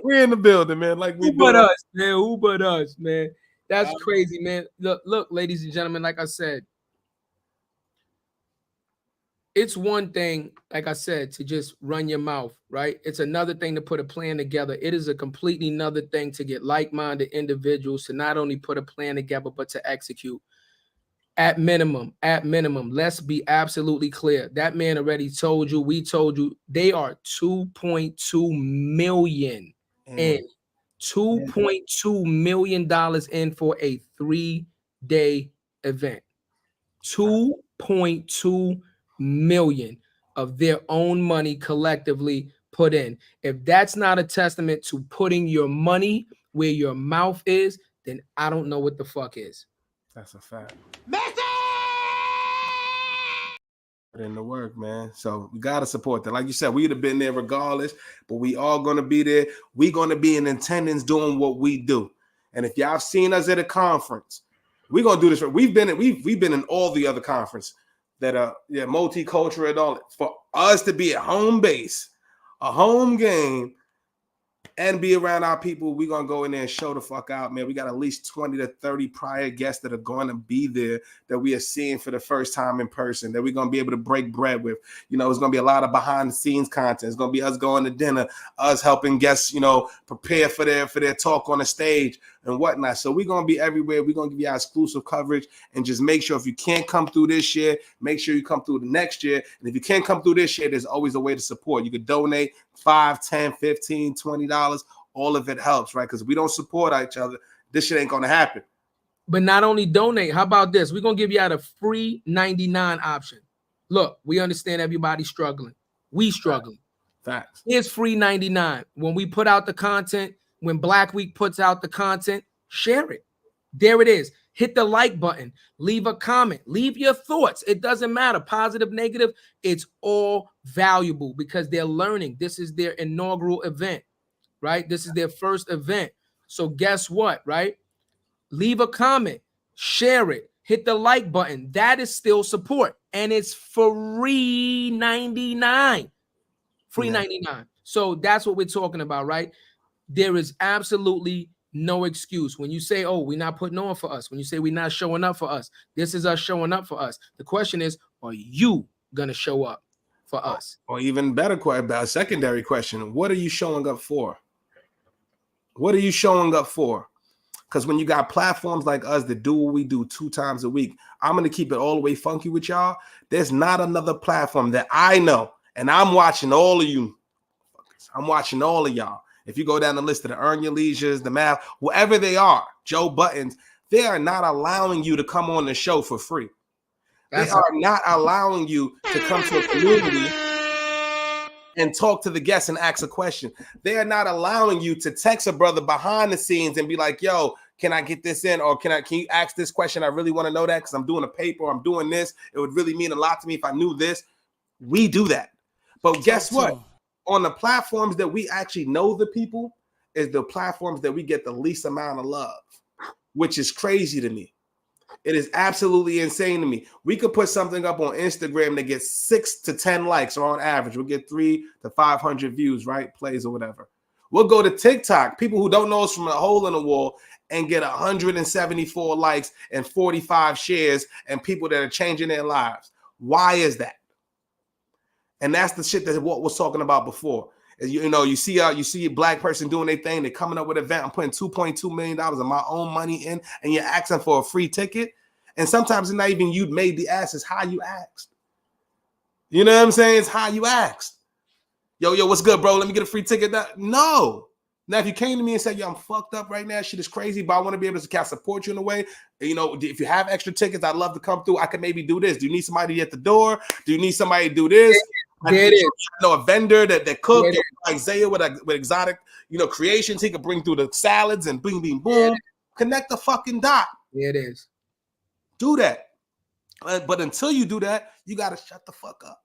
We're in the building, man. Like who but us, man? Who but us, man? That's crazy, man. Look, ladies and gentlemen, like I said, it's one thing, like I said, to just run your mouth, right? It's another thing to put a plan together. It is a completely another thing to get like-minded individuals to not only put a plan together, but to execute. At minimum, let's be absolutely clear. That man already told you, we told you, they are $2.2 million in. $2.2 million in for a 3-day event. 2.2 million of their own money collectively put in. If that's not a testament to putting your money where your mouth is, then I don't know what the fuck is. That's a fact. Put in the work, man. So we gotta support that. Like you said, we'd have been there regardless, but we all gonna be there. We gonna be in attendance doing what we do. And if y'all have seen us at a conference, we're gonna do this. We've been in all the other conferences that are multicultural and all. For us to be at home base, a home game, and be around our people, we're going to go in there and show the fuck out, man. We got at least 20 to 30 prior guests that are going to be there that we are seeing for the first time in person, that we're going to be able to break bread with. It's going to be a lot of behind-the-scenes content. It's going to be us going to dinner, us helping guests, prepare for their talk on the stage and whatnot. So we're going to be everywhere. We're going to give you our exclusive coverage, and just make sure if you can't come through this year, make sure you come through the next year. And if you can't come through this year, there's always a way to support. You could donate $5, $10, $15, $20. All of it helps, right? Because we don't support each other, this shit ain't going to happen. But not only donate, how about this? We're going to give you out a free 99 option. Look, we understand everybody's struggling. We struggling. Facts. Here's free 99. When we put out the content, when Black Week puts out the content, share it. There it is. Hit the like button. Leave a comment. Leave your thoughts. It doesn't matter. Positive, negative. It's all valuable because they're learning. This is their inaugural event, right? This is their first event. So guess what, right? Leave a comment. Share it. Hit the like button. That is still support. And it's free 99. Free 99. So that's what we're talking about, right? There is absolutely no excuse. When you say, oh, we're not putting on for us, when you say we're not showing up for us, this is us showing up for us. The question is, are you going to show up for us? Or even better, a secondary question, what are you showing up for? What are you showing up for? Because when you got platforms like us that do what we do 2 times a week, I'm going to keep it all the way funky with y'all. There's not another platform that I know, and I'm watching all of you. I'm watching all of y'all If you go down the list of the Earn Your Leisures, the Math, whoever they are, Joe Buttons, they are not allowing you to come on the show for free. They are not allowing you to come to a community and talk to the guests and ask a question. They are not allowing you to text a brother behind the scenes and be like, yo, can I get this in? Or can you ask this question? I really want to know that because I'm doing a paper, I'm doing this. It would really mean a lot to me if I knew this. We do that. But guess what? On the platforms that we actually know the people is the platforms that we get the least amount of love, which is crazy to me. It is absolutely insane to me. We could put something up on Instagram that gets 6 to 10 likes, or on average, we'll get 300 to 500 views, right? Plays or whatever. We'll go to TikTok, people who don't know us from a hole in the wall, and get 174 likes and 45 shares, and people that are changing their lives. Why is that? And that's the shit that what was talking about before. You see a black person doing their thing, they're coming up with an event, I'm putting $2.2 million of my own money in, and you're asking for a free ticket. And sometimes it's not even you made the ask, it's how you asked. You know what I'm saying? It's how you asked. Yo, what's good, bro? Let me get a free ticket. No. Now, if you came to me and said, yo, I'm fucked up right now, shit is crazy, but I want to be able to kind of support you in a way. If you have extra tickets, I'd love to come through. I can maybe do this. Do you need somebody at the door? Do you need somebody to do this? I know a vendor that cook, Isaiah with exotic, creations. He could bring through the salads and bing, bing, boom. Connect the fucking dot. Yeah, it is. Do that. But until you do that, you got to shut the fuck up.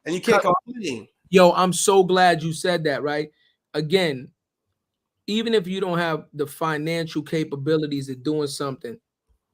And you can't complain. Yo, I'm so glad you said that, right? Again, even if you don't have the financial capabilities of doing something,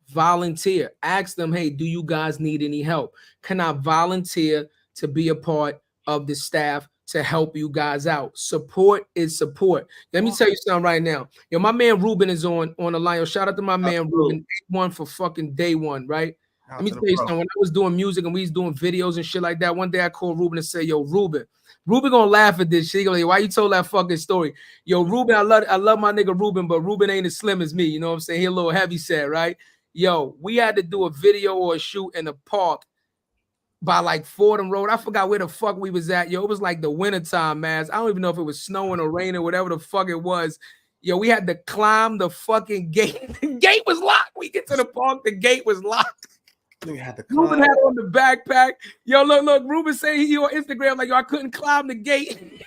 volunteer. Ask them, hey, do you guys need any help? Can I volunteer to be a part of the staff to help you guys out? Support is support. Let me tell you something right now. Yo, my man Ruben is on the line. Yo, shout out to my man Ruben, one for fucking day one, right? Let me tell you something. When I was doing music and we was doing videos and shit like that, one day I called Ruben and said, yo, Ruben gonna laugh at this shit. He gonna like, why you told that fucking story? Yo, Ruben, I love my nigga Ruben, but Ruben ain't as slim as me. You know what I'm saying? He a little heavy set, right? Yo, we had to do a video or a shoot in the park by like Fordham Road. I forgot where the fuck we was at. Yo, it was like the wintertime, man. I don't even know if it was snowing or raining, whatever the fuck it was. Yo, we had to climb the fucking gate. The gate was locked. We get to the park, the gate was locked. Ruben had on the backpack. Yo, look. Ruben saying he on Instagram like, yo, I couldn't climb the gate.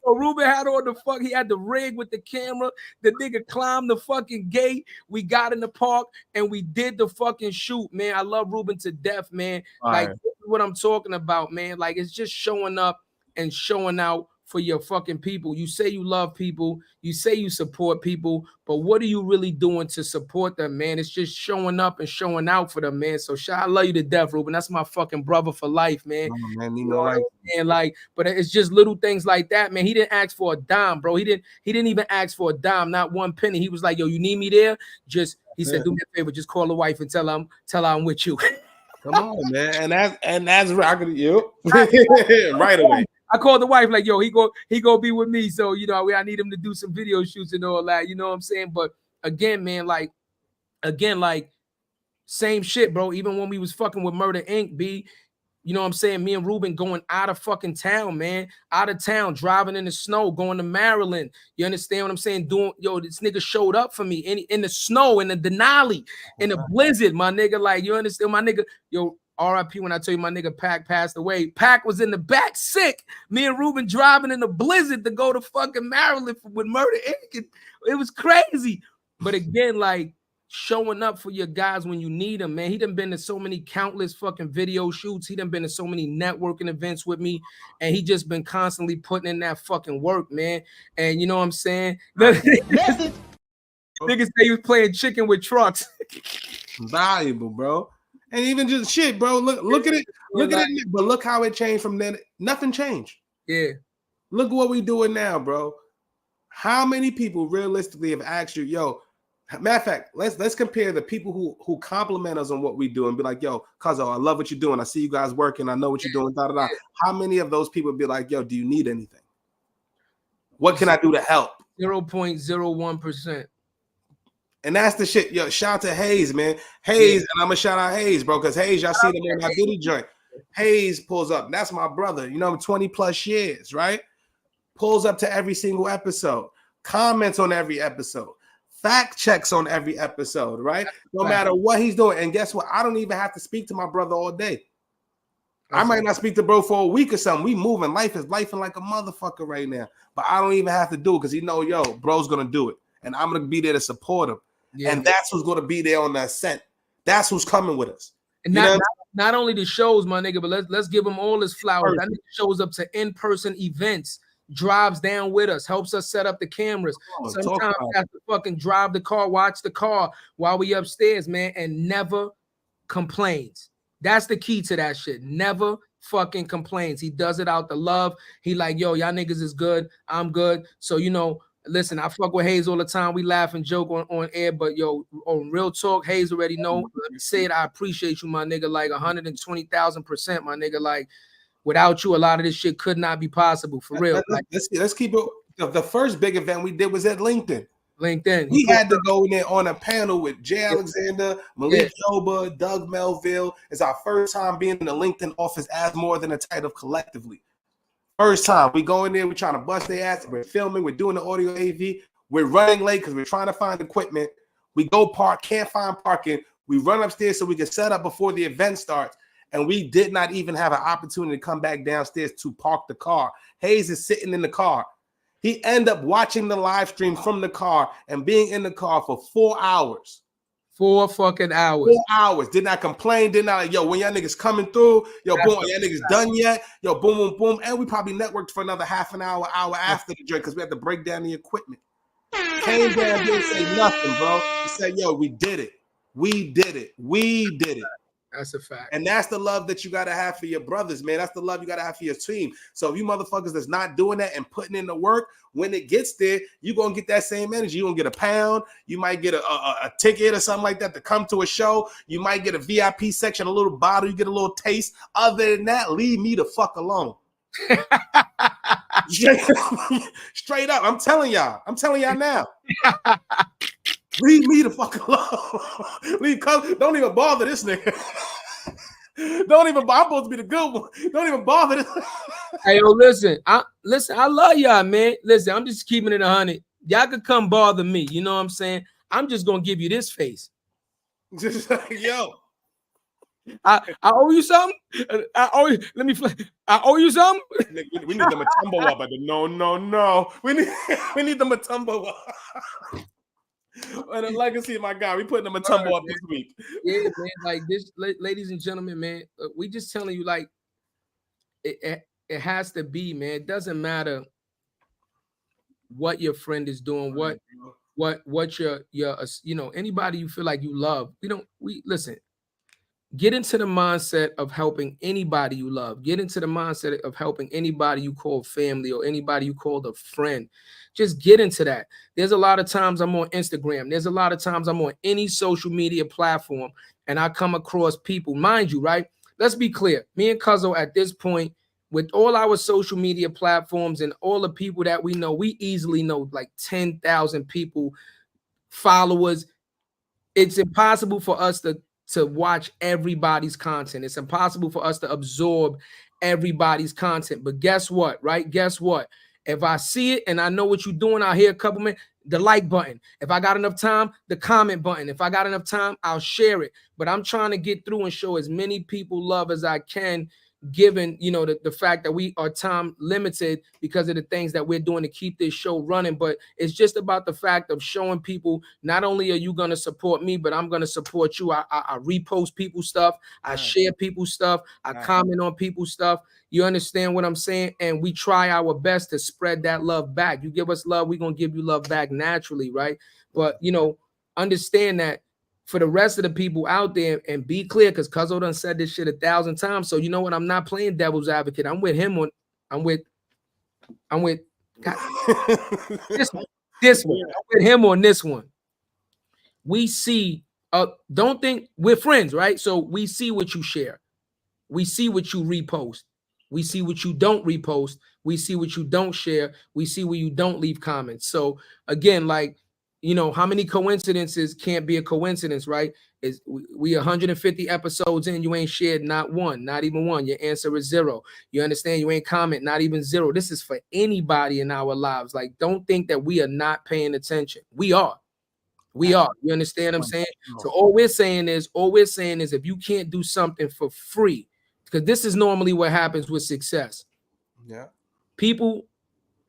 Ruben had on the fuck. He had the rig with the camera. The nigga climbed the fucking gate. We got in the park and we did the fucking shoot, man. I love Ruben to death, man. Like, this is what I'm talking about, man. Like, it's just showing up and showing out for your fucking people. You say you love people, you say you support people, but what are you really doing to support them, man? It's just showing up and showing out for them, man. So I love you to death, Ruben. That's my fucking brother for life, man. Oh, man, you know, like, but it's just little things like that, man. He didn't ask for a dime, bro. He didn't even ask for a dime, not one penny. He was like, yo, you need me there? He said, do me a favor, just call the wife and tell her I'm with you. Come on, man. And that's rocking you right away. I called the wife like, yo, he go be with me. So, I need him to do some video shoots and all that. You know what I'm saying? But again, man, same shit, bro. Even when we was fucking with Murder Inc., B, you know what I'm saying? Me and Ruben going out of fucking town, man. Out of town, driving in the snow, going to Maryland. You understand what I'm saying? This nigga showed up for me in the snow, in the Denali, in the blizzard, my nigga. Like, you understand? My nigga, yo, RIP when I tell you my nigga Pac passed away. Pac was in the back sick. Me and Ruben driving in the blizzard to go to fucking Maryland with Murder Inc. It was crazy. But again, like, showing up for your guys when you need them, man. He done been to so many countless fucking video shoots. He done been to so many networking events with me. And he just been constantly putting in that fucking work, man. And you know what I'm saying? Niggas say he was playing chicken with trucks. Valuable, bro. And even just shit, bro. Look at it. Look at it. But look how it changed from then. Nothing changed. Yeah. Look what we doing now, bro. How many people realistically have asked you, yo? Matter of fact, let's compare the people who compliment us on what we do and be like, yo, Cuzzo, I love what you're doing. I see you guys working. I know what you're doing. Da, da, da. How many of those people be like, yo, do you need anything? What can I do to help? 0.01%. And that's the shit. Yo, shout out to Hayes, man. Hayes, and I'm gonna shout out Hayes, bro, because Hayes, y'all see them in my Diddy joint. Hayes pulls up. That's my brother, 20 plus years, right? pulls up to every single episode, comments on every episode, fact checks on every episode, right? No matter what he's doing. And guess what? I don't even have to speak to my brother all day. I might not speak to bro for a week or something. We moving. Life is lifing like a motherfucker right now. But I don't even have to do it because he know, yo, bro's gonna do it. And I'm gonna be there to support him. Yeah, and that's who's gonna be there on the ascent. That's who's coming with us. And not only the shows, my nigga, but let's give him all his flowers. That nigga shows up to in-person events, drives down with us, helps us set up the cameras. Sometimes we have to fucking drive the car, watch the car while we upstairs, man, and never complains. That's the key to that shit. Never fucking complains. He does it out the love. He like, yo, y'all niggas is good. I'm good. So, you know, listen, I fuck with Hayes all the time. We laugh and joke on air, but yo, on real talk, Hayes already know. Let me say it. I appreciate you, my nigga, like 120,000%, my nigga. Like, without you, a lot of this shit could not be possible, for real. Let's keep it. The first big event we did was at LinkedIn. We had to go in there on a panel with Jay Alexander, Malik Yoba, Doug Melville. It's our first time being in the LinkedIn office as more than a title collectively. First time. We go in there, we're trying to bust their ass. We're filming, we're doing the audio AV. We're running late because we're trying to find equipment. We go park, can't find parking. We run upstairs so we can set up before the event starts. And we did not even have an opportunity to come back downstairs to park the car. Hayes is sitting in the car. He ended up watching the live stream from the car and being in the car for 4 hours. 4 fucking hours. 4 hours. Did not complain. Did not, yo, when y'all niggas coming through, yo, boom, y'all niggas done yet? Yo, boom, boom, boom. And we probably networked for another half an hour after the drink because we had to break down the equipment. Came down, didn't say nothing, bro. He said, yo, we did it. We did it. We did it. That's a fact. And that's the love that you got to have for your brothers, man. That's the love you got to have for your team. So if you motherfuckers that's not doing that and putting in the work, when it gets there, you're going to get that same energy. You're going to get a pound. You might get a ticket or something like that to come to a show. You might get a VIP section, a little bottle. You get a little taste. Other than that, leave me the fuck alone. Straight up. I'm telling y'all now. Leave me the fuck alone. Don't even bother this nigga. I'm supposed to be the good one. Don't even bother this. Hey, yo, listen, I love y'all, man. Listen, I'm just keeping it 100. Y'all could come bother me. You know what I'm saying? I'm just gonna give you this face. Just like, yo. I owe you something. I owe you something. We need the Matumbo up. No. We need the Matumbo up. And the legacy of my guy, we putting the Matumbo up this week. Yeah, man. Like this, ladies and gentlemen, man. We just telling you, like, it has to be, man. It doesn't matter what your friend is doing, what your you know, anybody you feel like you love. We listen. Get into the mindset of helping anybody you love. Get into the mindset of helping anybody you call family or anybody you call a friend. Just get into that. There's a lot of times I'm on Instagram. There's a lot of times I'm on any social media platform and I come across people, mind you, right? Let's be clear. Me and Cuzzo at this point, with all our social media platforms and all the people that we know, we easily know like 10,000 people, followers. It's impossible for us to watch everybody's content. It's impossible for us to absorb everybody's content. But guess what, right? Guess what? If I see it and I know what you're doing, I'll hear a couple minutes, the like button. If I got enough time, the comment button. If I got enough time, I'll share it. But I'm trying to get through and show as many people love as I can, given, you know, the fact that we are time limited because of the things that we're doing to keep this show running. But it's just about the fact of showing people, not only are you going to support me, but I'm going to support you. I repost people's stuff. I share people's stuff. I comment on people's stuff. You understand what I'm saying? And we try our best to spread that love back. You give us love, we're going to give you love back naturally, right? But, you know, understand that for the rest of the people out there, and be clear, because Cuzzo done said this shit 1,000 times. So you know what? I'm not playing devil's advocate. I'm with him on. I'm with God, this one. I'm with him on this one. We see. Don't think we're friends, right? So we see what you share. We see what you repost. We see what you don't repost. We see what you don't share. We see where you don't leave comments. So again, like, how many coincidences can't be a coincidence, right? Is we 150 episodes in, you ain't shared not one, not even one. Your answer is 0. You understand? You ain't comment, not even 0. This is for anybody in our lives. Like, don't think that we are not paying attention. We are. We are. You understand what I'm saying? So all we're saying is if you can't do something for free, because this is normally what happens with success. Yeah. People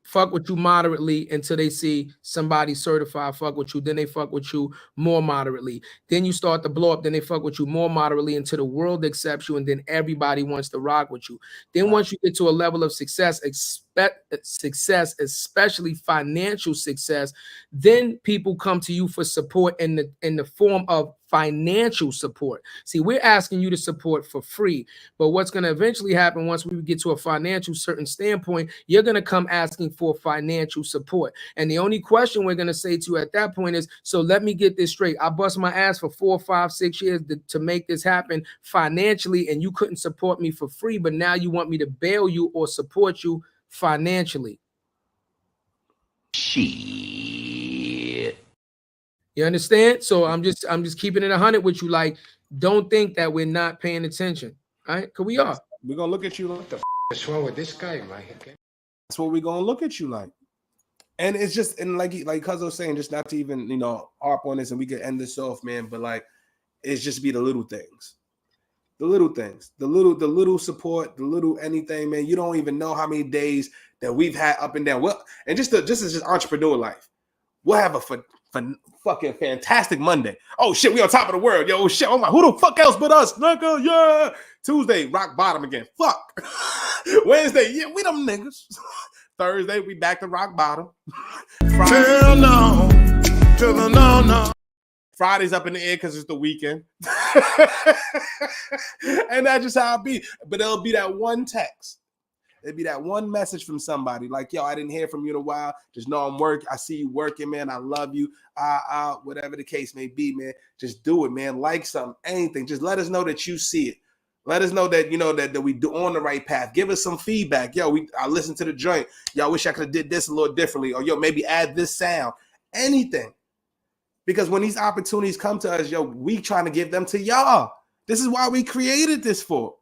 fuck with you moderately until they see somebody certified fuck with you. Then they fuck with you more moderately. Then you start to blow up. Then they fuck with you more moderately until the world accepts you. And then everybody wants to rock with you. Then once you get to a level of success, especially financial success, then people come to you for support in the form of financial support. See, we're asking you to support for free, but what's going to eventually happen once we get to a financial certain standpoint, you're going to come asking for financial support. And the only question we're going to say to you at that point is, so let me get this straight. I bust my ass for 4, 5, 6 years to make this happen financially, and you couldn't support me for free, but now you want me to bail you or support you financially. Shit. You understand? So I'm just keeping it 100 with you. Like, don't think that we're not paying attention. All right? Because we are. We're gonna look at you like, what the What's wrong with this guy, man? That's what we're gonna look at you like. And it's just, and like Cuz was saying, just not to even, harp on this, and we could end this off, man. But like, it's just be the little things. The little things, the little support, the little anything, man. You don't even know how many days that we've had up and down. Well, and just as just entrepreneur life, we'll have a fucking fantastic Monday. Oh shit, we on top of the world, yo. Shit, I'm like, who the fuck else but us, nigga? Yeah. Tuesday, rock bottom again. Fuck. Wednesday, yeah, we them niggas. Thursday, we back to rock bottom. Friday, no. Friday's up in the air because it's the weekend. And that's just how it be. But it'll be that one text. It'll be that one message from somebody like, yo, I didn't hear from you in a while. Just know I'm working. I see you working, man. I love you. Whatever the case may be, man. Just do it, man. Like something, anything. Just let us know that you see it. Let us know that, that we do on the right path. Give us some feedback. Yo, I listened to the joint. Yo, I wish I could have did this a little differently. Or, yo, maybe add this sound. Anything. Because when these opportunities come to us, yo, we trying to give them to y'all. This is why we created this for.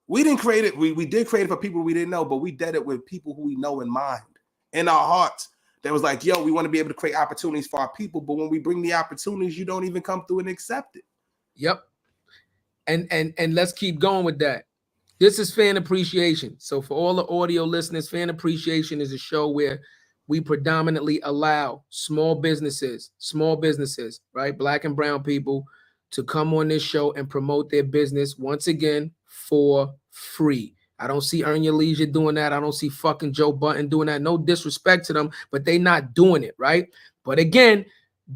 We didn't create it. We did create it for people we didn't know, but we did it with people who we know in mind, in our hearts. That was like, yo, we want to be able to create opportunities for our people. But when we bring the opportunities, you don't even come through and accept it. Yep. And let's keep going with that. This is Fan Appreciation. So for all the audio listeners, Fan Appreciation is a show where we predominantly allow small businesses, right? Black and brown people to come on this show and promote their business once again for free. I don't see Earn Your Leisure doing that. I don't see fucking Joe Button doing that. No disrespect to them, but they not doing it, right? But again,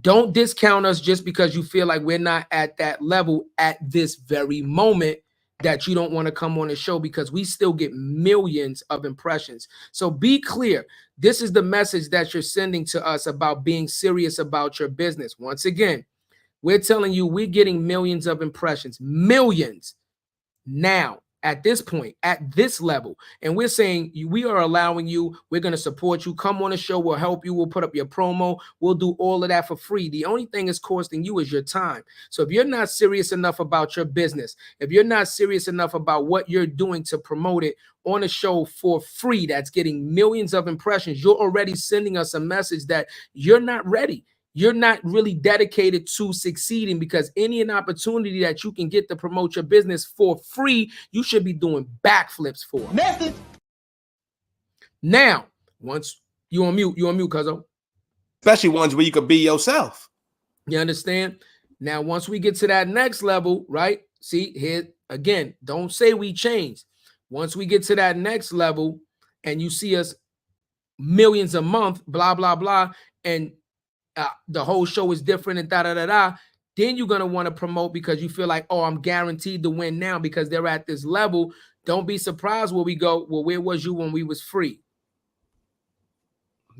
don't discount us just because you feel like we're not at that level at this very moment, that you don't want to come on the show, because we still get millions of impressions. So be clear. This is the message that you're sending to us about being serious about your business. Once again, we're telling you we're getting millions of impressions, millions now at this point, at this level. And we're saying we are allowing you, we're going to support you. Come on the show. We'll help you. We'll put up your promo. We'll do all of that for free. The only thing it's costing you is your time. So if you're not serious enough about your business, if you're not serious enough about what you're doing to promote it on a show for free, that's getting millions of impressions, you're already sending us a message that you're not ready. You're not really dedicated to succeeding, because any opportunity that you can get to promote your business for free, you should be doing backflips for. Message. Now, once you on mute, cuzzo. Especially ones where you could be yourself. You understand? Now, once we get to that next level, right? See, here again, don't say we changed. Once we get to that next level and you see us millions a month, blah, blah, blah, and the whole show is different and then you're going to want to promote because you feel like, oh, I'm guaranteed to win now because they're at this level. Don't be surprised where we go, well, where was you when we was free?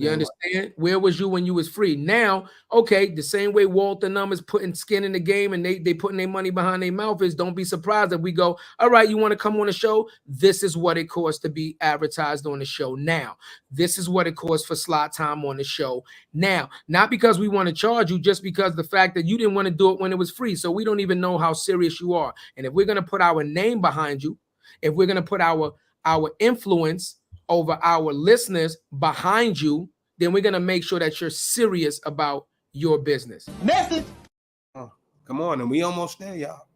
You understand? Where was you when you was free? Now, okay, the same way Walter Numbers putting skin in the game and they putting their money behind their mouth is, don't be surprised if we go, all right, you want to come on the show? This is what it costs to be advertised on the show now. This is what it costs for slot time on the show now. Not because we want to charge you, just because the fact that you didn't want to do it when it was free. So we don't even know how serious you are. And if we're going to put our name behind you, if we're going to put our influence over our listeners behind you, then we're going to make sure that you're serious about your business. Message. Oh, come on. And we almost there, y'all.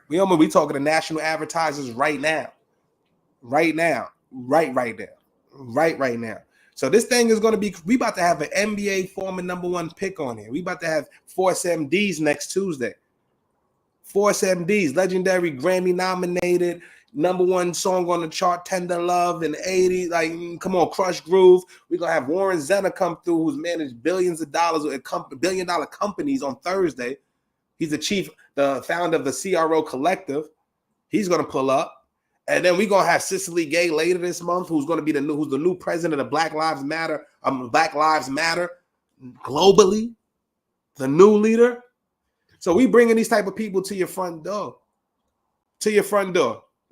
We talking to national advertisers right now. Right now. Right now. So this thing is going to be, we about to have an NBA former #1 pick on here. We about to have Force MDs next Tuesday. Force MDs, legendary Grammy nominated, #1 song on the chart, Tender Love in the 80s. Like, come on, Crush Groove. We're going to have Warren Zenner come through, who's managed billions of dollars with billion-dollar companies on Thursday. He's the founder of the CRO Collective. He's going to pull up. And then we're going to have Cicely Gay later this month, who's going to be the new president of Black Lives Matter globally, the new leader. So we bringing these type of people to your front door.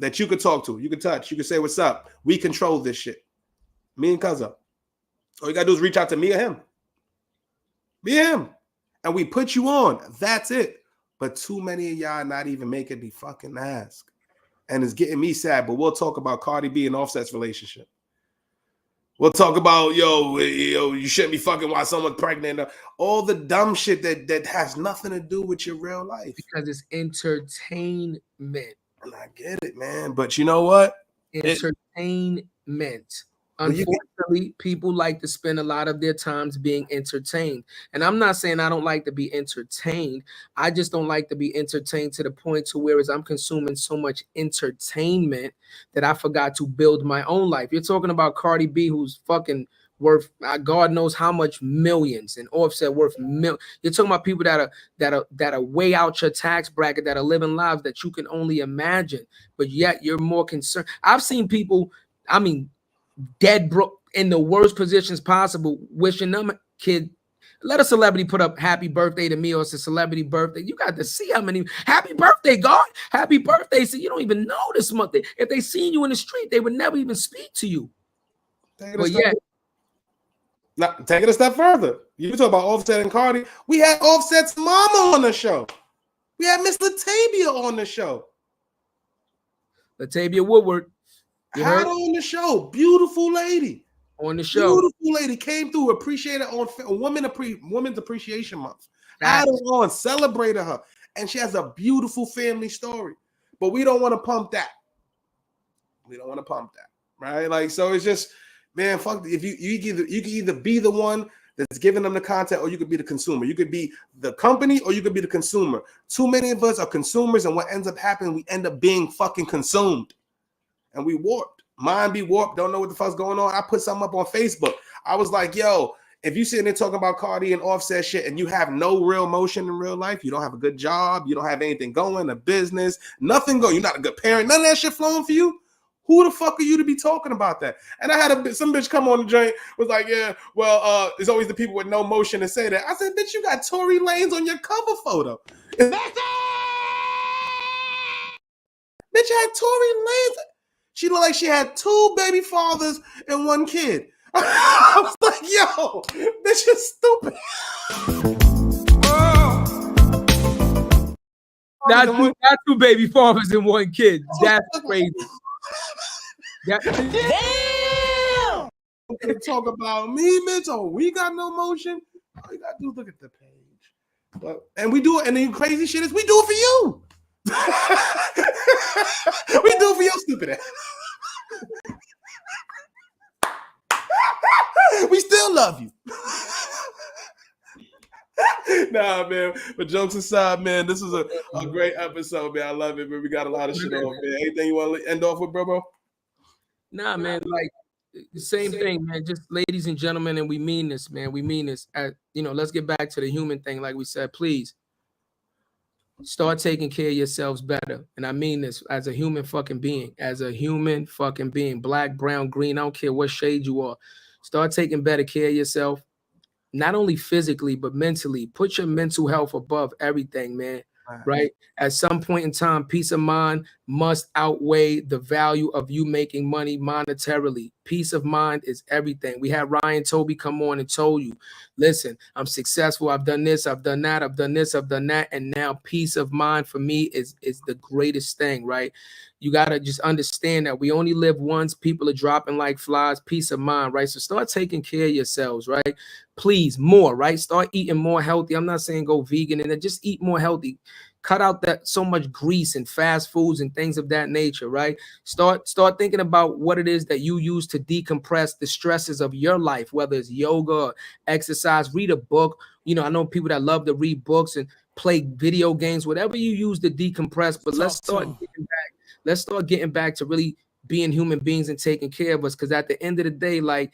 That you could talk to, you could touch, you could say, what's up? We control this shit. Me and Cuzzo. All you gotta do is reach out to me or him. Me and him. And we put you on. That's it. But too many of y'all not even making me fucking ask. And it's getting me sad. But we'll talk about Cardi B and Offset's relationship. We'll talk about, you shouldn't be fucking while someone's pregnant. All the dumb shit that has nothing to do with your real life. Because it's entertainment. And I get it, man. But you know what? Entertainment. Unfortunately, people like to spend a lot of their times being entertained. And I'm not saying I don't like to be entertained. I just don't like to be entertained to the point to where I'm consuming so much entertainment that I forgot to build my own life. You're talking about Cardi B, who's fucking worth God knows how much millions, and Offset worth millions. You're talking about people that are way out your tax bracket, that are living lives that you can only imagine, but yet you're more concerned. I've seen people, dead broke in the worst positions possible, wishing them kid. Let a celebrity put up happy birthday to me, or it's a celebrity birthday. You got to see how many happy birthday, God, happy birthday. So you don't even know this month. If they seen you in the street, they would never even speak to you. But yet. Now, take it a step further. You talk about Offset and Cardi. We had Offset's mama on the show. We had Miss Latavia on the show. Latavia Woodward. Had her on the show. Beautiful lady. On the show. Beautiful lady. Came through, appreciated on Women's Appreciation Month. Had her on, celebrated her. And she has a beautiful family story. But we don't want to pump that. Right? Like, so it's just, man, fuck. If you can either be the one that's giving them the content, or you could be the consumer. You could be the company, or you could be the consumer. Too many of us are consumers, and what ends up happening, we end up being fucking consumed, and we warped. Mind be warped. Don't know what the fuck's going on. I put something up on Facebook. I was like, yo, if you sitting there talking about Cardi and Offset shit, and you have no real motion in real life, you don't have a good job, you don't have anything going, a business, nothing going. You're not a good parent. None of that shit flowing for you. Who the fuck are you to be talking about that? And I had some bitch come on the joint, was like, yeah, well, it's always the people with no motion to say that. I said, bitch, you got Tory Lanez on your cover photo. Bitch had Tory Lanez. She looked like she had 2 baby fathers and 1 kid. I was like, yo, bitch is stupid. Not 2 baby fathers and 1 kid. That's crazy. Damn! Talk about me, bitch. Oh, we got no motion. All you gotta do is look at the page. And we do it, and the crazy shit is we do it for you. We do it for your stupid ass. We still love you. Nah, man. But jokes aside, man, this is a great episode, man. I love it, man. We got a lot of shit on, man. Anything you want to end off with, bro? Nah, man, like the same thing, man. Just ladies and gentlemen, and we mean this, man. We mean this. Let's get back to the human thing. Like we said, please start taking care of yourselves better. And I mean this as a human fucking being, black, brown, green. I don't care what shade you are. Start taking better care of yourself, not only physically, but mentally. Put your mental health above everything, man. Right? At some point in time, peace of mind must outweigh the value of you making money monetarily. Peace of mind is everything. We had Ryan Toby come on and told you, listen, I'm successful. I've done this, I've done that, I've done this, I've done that. And now peace of mind for me is the greatest thing, right? You got to just understand that we only live once. People are dropping like flies. Peace of mind, right? So start taking care of yourselves, right? Please, more, right? Start eating more healthy. I'm not saying go vegan and just eat more healthy. Cut out that so much grease and fast foods and things of that nature, right? Start thinking about what it is that you use to decompress the stresses of your life, whether it's yoga or exercise. Read a book. You know, I know people that love to read books and play video games, whatever you use to decompress. But let's start getting back. Let's start getting back to really being human beings and taking care of us. Because at the end of the day, like,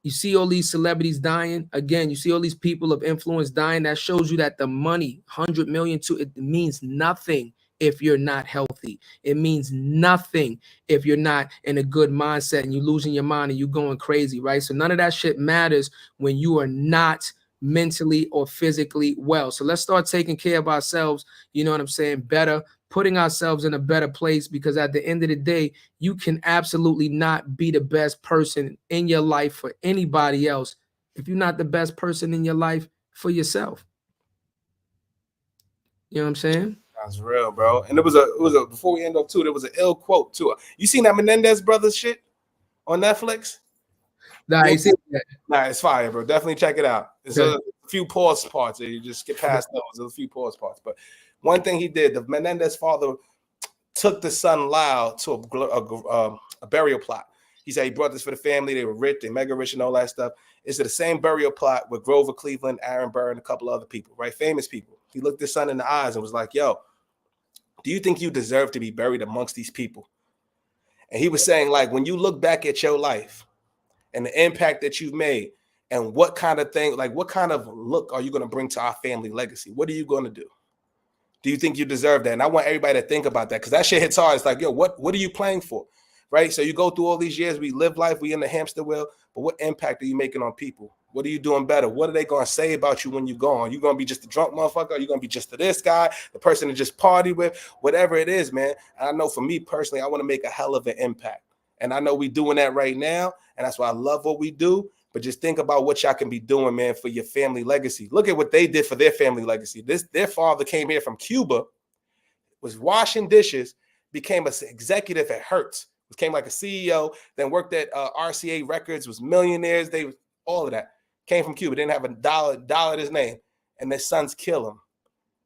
you see all these celebrities dying. Again, you see all these people of influence dying. That shows you that the money, 100 million, it means nothing if you're not healthy. It means nothing if you're not in a good mindset and you're losing your mind and you're going crazy, right? So none of that shit matters when you are not mentally or physically well. So let's start taking care of ourselves, you know what I'm saying, better, putting ourselves in a better place, because at the end of the day, you can absolutely not be the best person in your life for anybody else if you're not the best person in your life for yourself. You know what I'm saying? That's real, bro. And it was a before we end up too, there was an ill quote too. You seen that Menendez brothers shit on Netflix? Nah, you see that? Nah, it's fire, bro. Definitely check it out. There's a few pause parts. You just get past those. There's a few pause parts. But one thing he did, the Menendez father took the son Lyle to a burial plot. He said he brought this for the family. They were rich, they mega rich and all that stuff. It's the same burial plot with Grover Cleveland, Aaron Burr, and a couple other people, right? Famous people. He looked his son in the eyes and was like, yo, do you think you deserve to be buried amongst these people? And he was saying, like, when you look back at your life and the impact that you've made and what kind of thing, like what kind of look are you going to bring to our family legacy? What are you going to do? Do you think you deserve that? And I want everybody to think about that, because that shit hits hard. It's like, yo, what are you playing for? Right? So you go through all these years, we live life, we in the hamster wheel, but what impact are you making on people? What are you doing better? What are they going to say about you when you're gone? Are you going to be just a drunk motherfucker? Are you going to be just this guy, the person to just party with? Whatever it is, man. And I know for me personally, I want to make a hell of an impact. And I know we're doing that right now. And that's why I love what we do. But just think about what y'all can be doing, man, for your family legacy. Look at what they did for their family legacy. Their father came here from Cuba, was washing dishes, became an executive at Hertz, became like a CEO, then worked at RCA Records, was millionaires. They all of that came from Cuba. Didn't have a dollar to his name, and their sons kill him.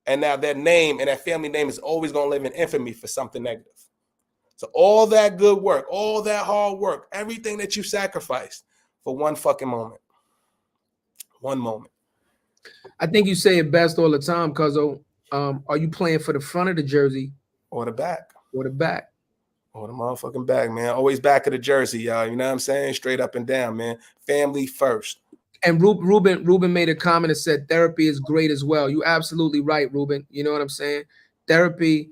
And now their name and their family name is always going to live in infamy for something negative. So all that good work, all that hard work, everything that you sacrificed for one fucking moment. One moment. I think you say it best all the time, Cuzzo. Are you playing for the front of the jersey or the back? Or the back. Or the motherfucking back, man. Always back of the jersey, y'all. You know what I'm saying? Straight up and down, man. Family first. And Ruben made a comment and said therapy is great as well. You absolutely right, Ruben. You know what I'm saying? Therapy,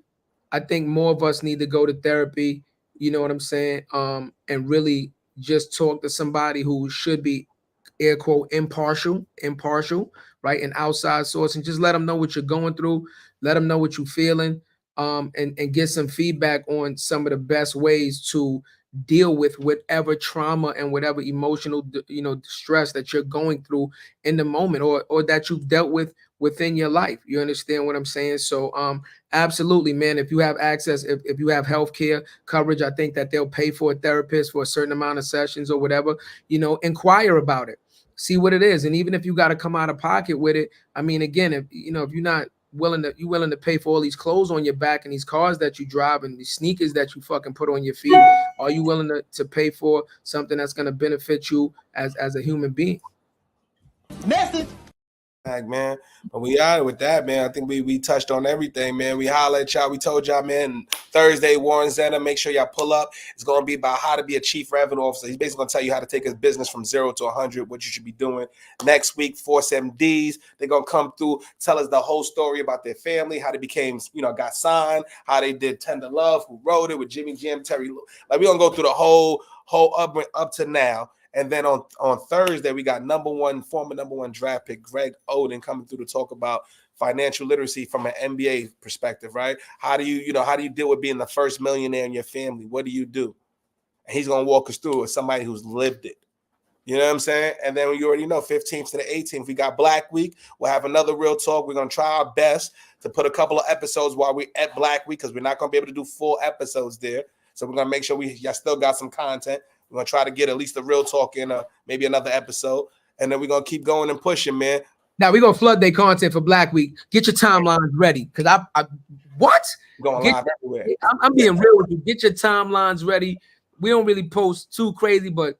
I think more of us need to go to therapy, you know what I'm saying? And really just talk to somebody who should be, air quote, impartial, right? An outside source, and just let them know what you're going through, let them know what you're feeling, and get some feedback on some of the best ways to deal with whatever trauma and whatever emotional, distress that you're going through in the moment, or that you've dealt with within your life. You understand what I'm saying? So absolutely, man. If you have access, if you have healthcare coverage, I think that they'll pay for a therapist for a certain amount of sessions or whatever. Inquire about it, see what it is, and even if you got to come out of pocket with it, I mean, again, if you're not willing to pay for all these clothes on your back and these cars that you drive and these sneakers that you fucking put on your feet, are you willing to pay for something that's going to benefit you as a human being? Message. Man, but we out with that, man. I think we touched on everything, man. We holla at y'all. We told y'all, man, Thursday, Warren Center, make sure y'all pull up. It's going to be about how to be a chief revenue officer. He's basically going to tell you how to take his business from 0 to 100, what you should be doing. Next week, 47Ds, they're going to come through, tell us the whole story about their family, how they became, got signed, how they did Tender Love, who wrote it with Jimmy Jam, Terry Lou. Like, we're going to go through the whole up to now. And then on Thursday, we got former number one draft pick Greg Oden coming through to talk about financial literacy from an MBA perspective, right? How do you deal with being the first millionaire in your family? What do you do? And he's gonna walk us through as somebody who's lived it. You know what I'm saying? And then you already know 15th to the 18th, we got Black Week. We'll have another real talk. We're gonna try our best to put a couple of episodes while we're at Black Week because we're not gonna be able to do full episodes there. So we're gonna make sure y'all still got some content. We're gonna try to get at least a real talk in maybe another episode, and then we're gonna keep going and pushing, man. Now we're gonna flood their content for Black Week. Get your timelines ready, because I what? Going live everywhere. I'm being real with you. Get your timelines ready. We don't really post too crazy, but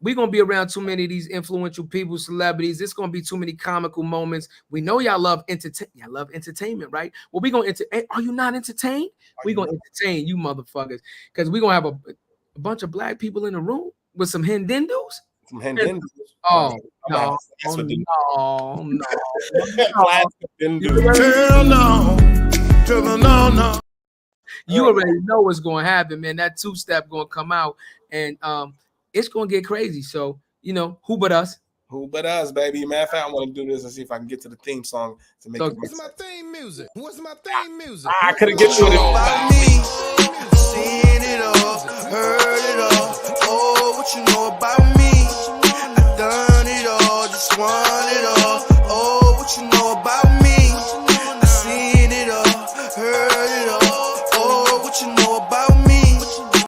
we're gonna be around too many of these influential people, celebrities. It's gonna be too many comical moments. We know y'all love entertainment, right? Well, we gonna are you not entertained? We're gonna entertain you motherfuckers, because we're gonna have a bunch of black people in the room with some hendindus. Some hendindus. Oh no! No. You already know what's going to happen, man. That two-step going to come out, and it's going to get crazy. So, who but us? Who but us, baby? Matter of fact, I want to do this and see if I can get to the theme song to make it. What's my theme music? I couldn't get to it. Seen it all, heard it all.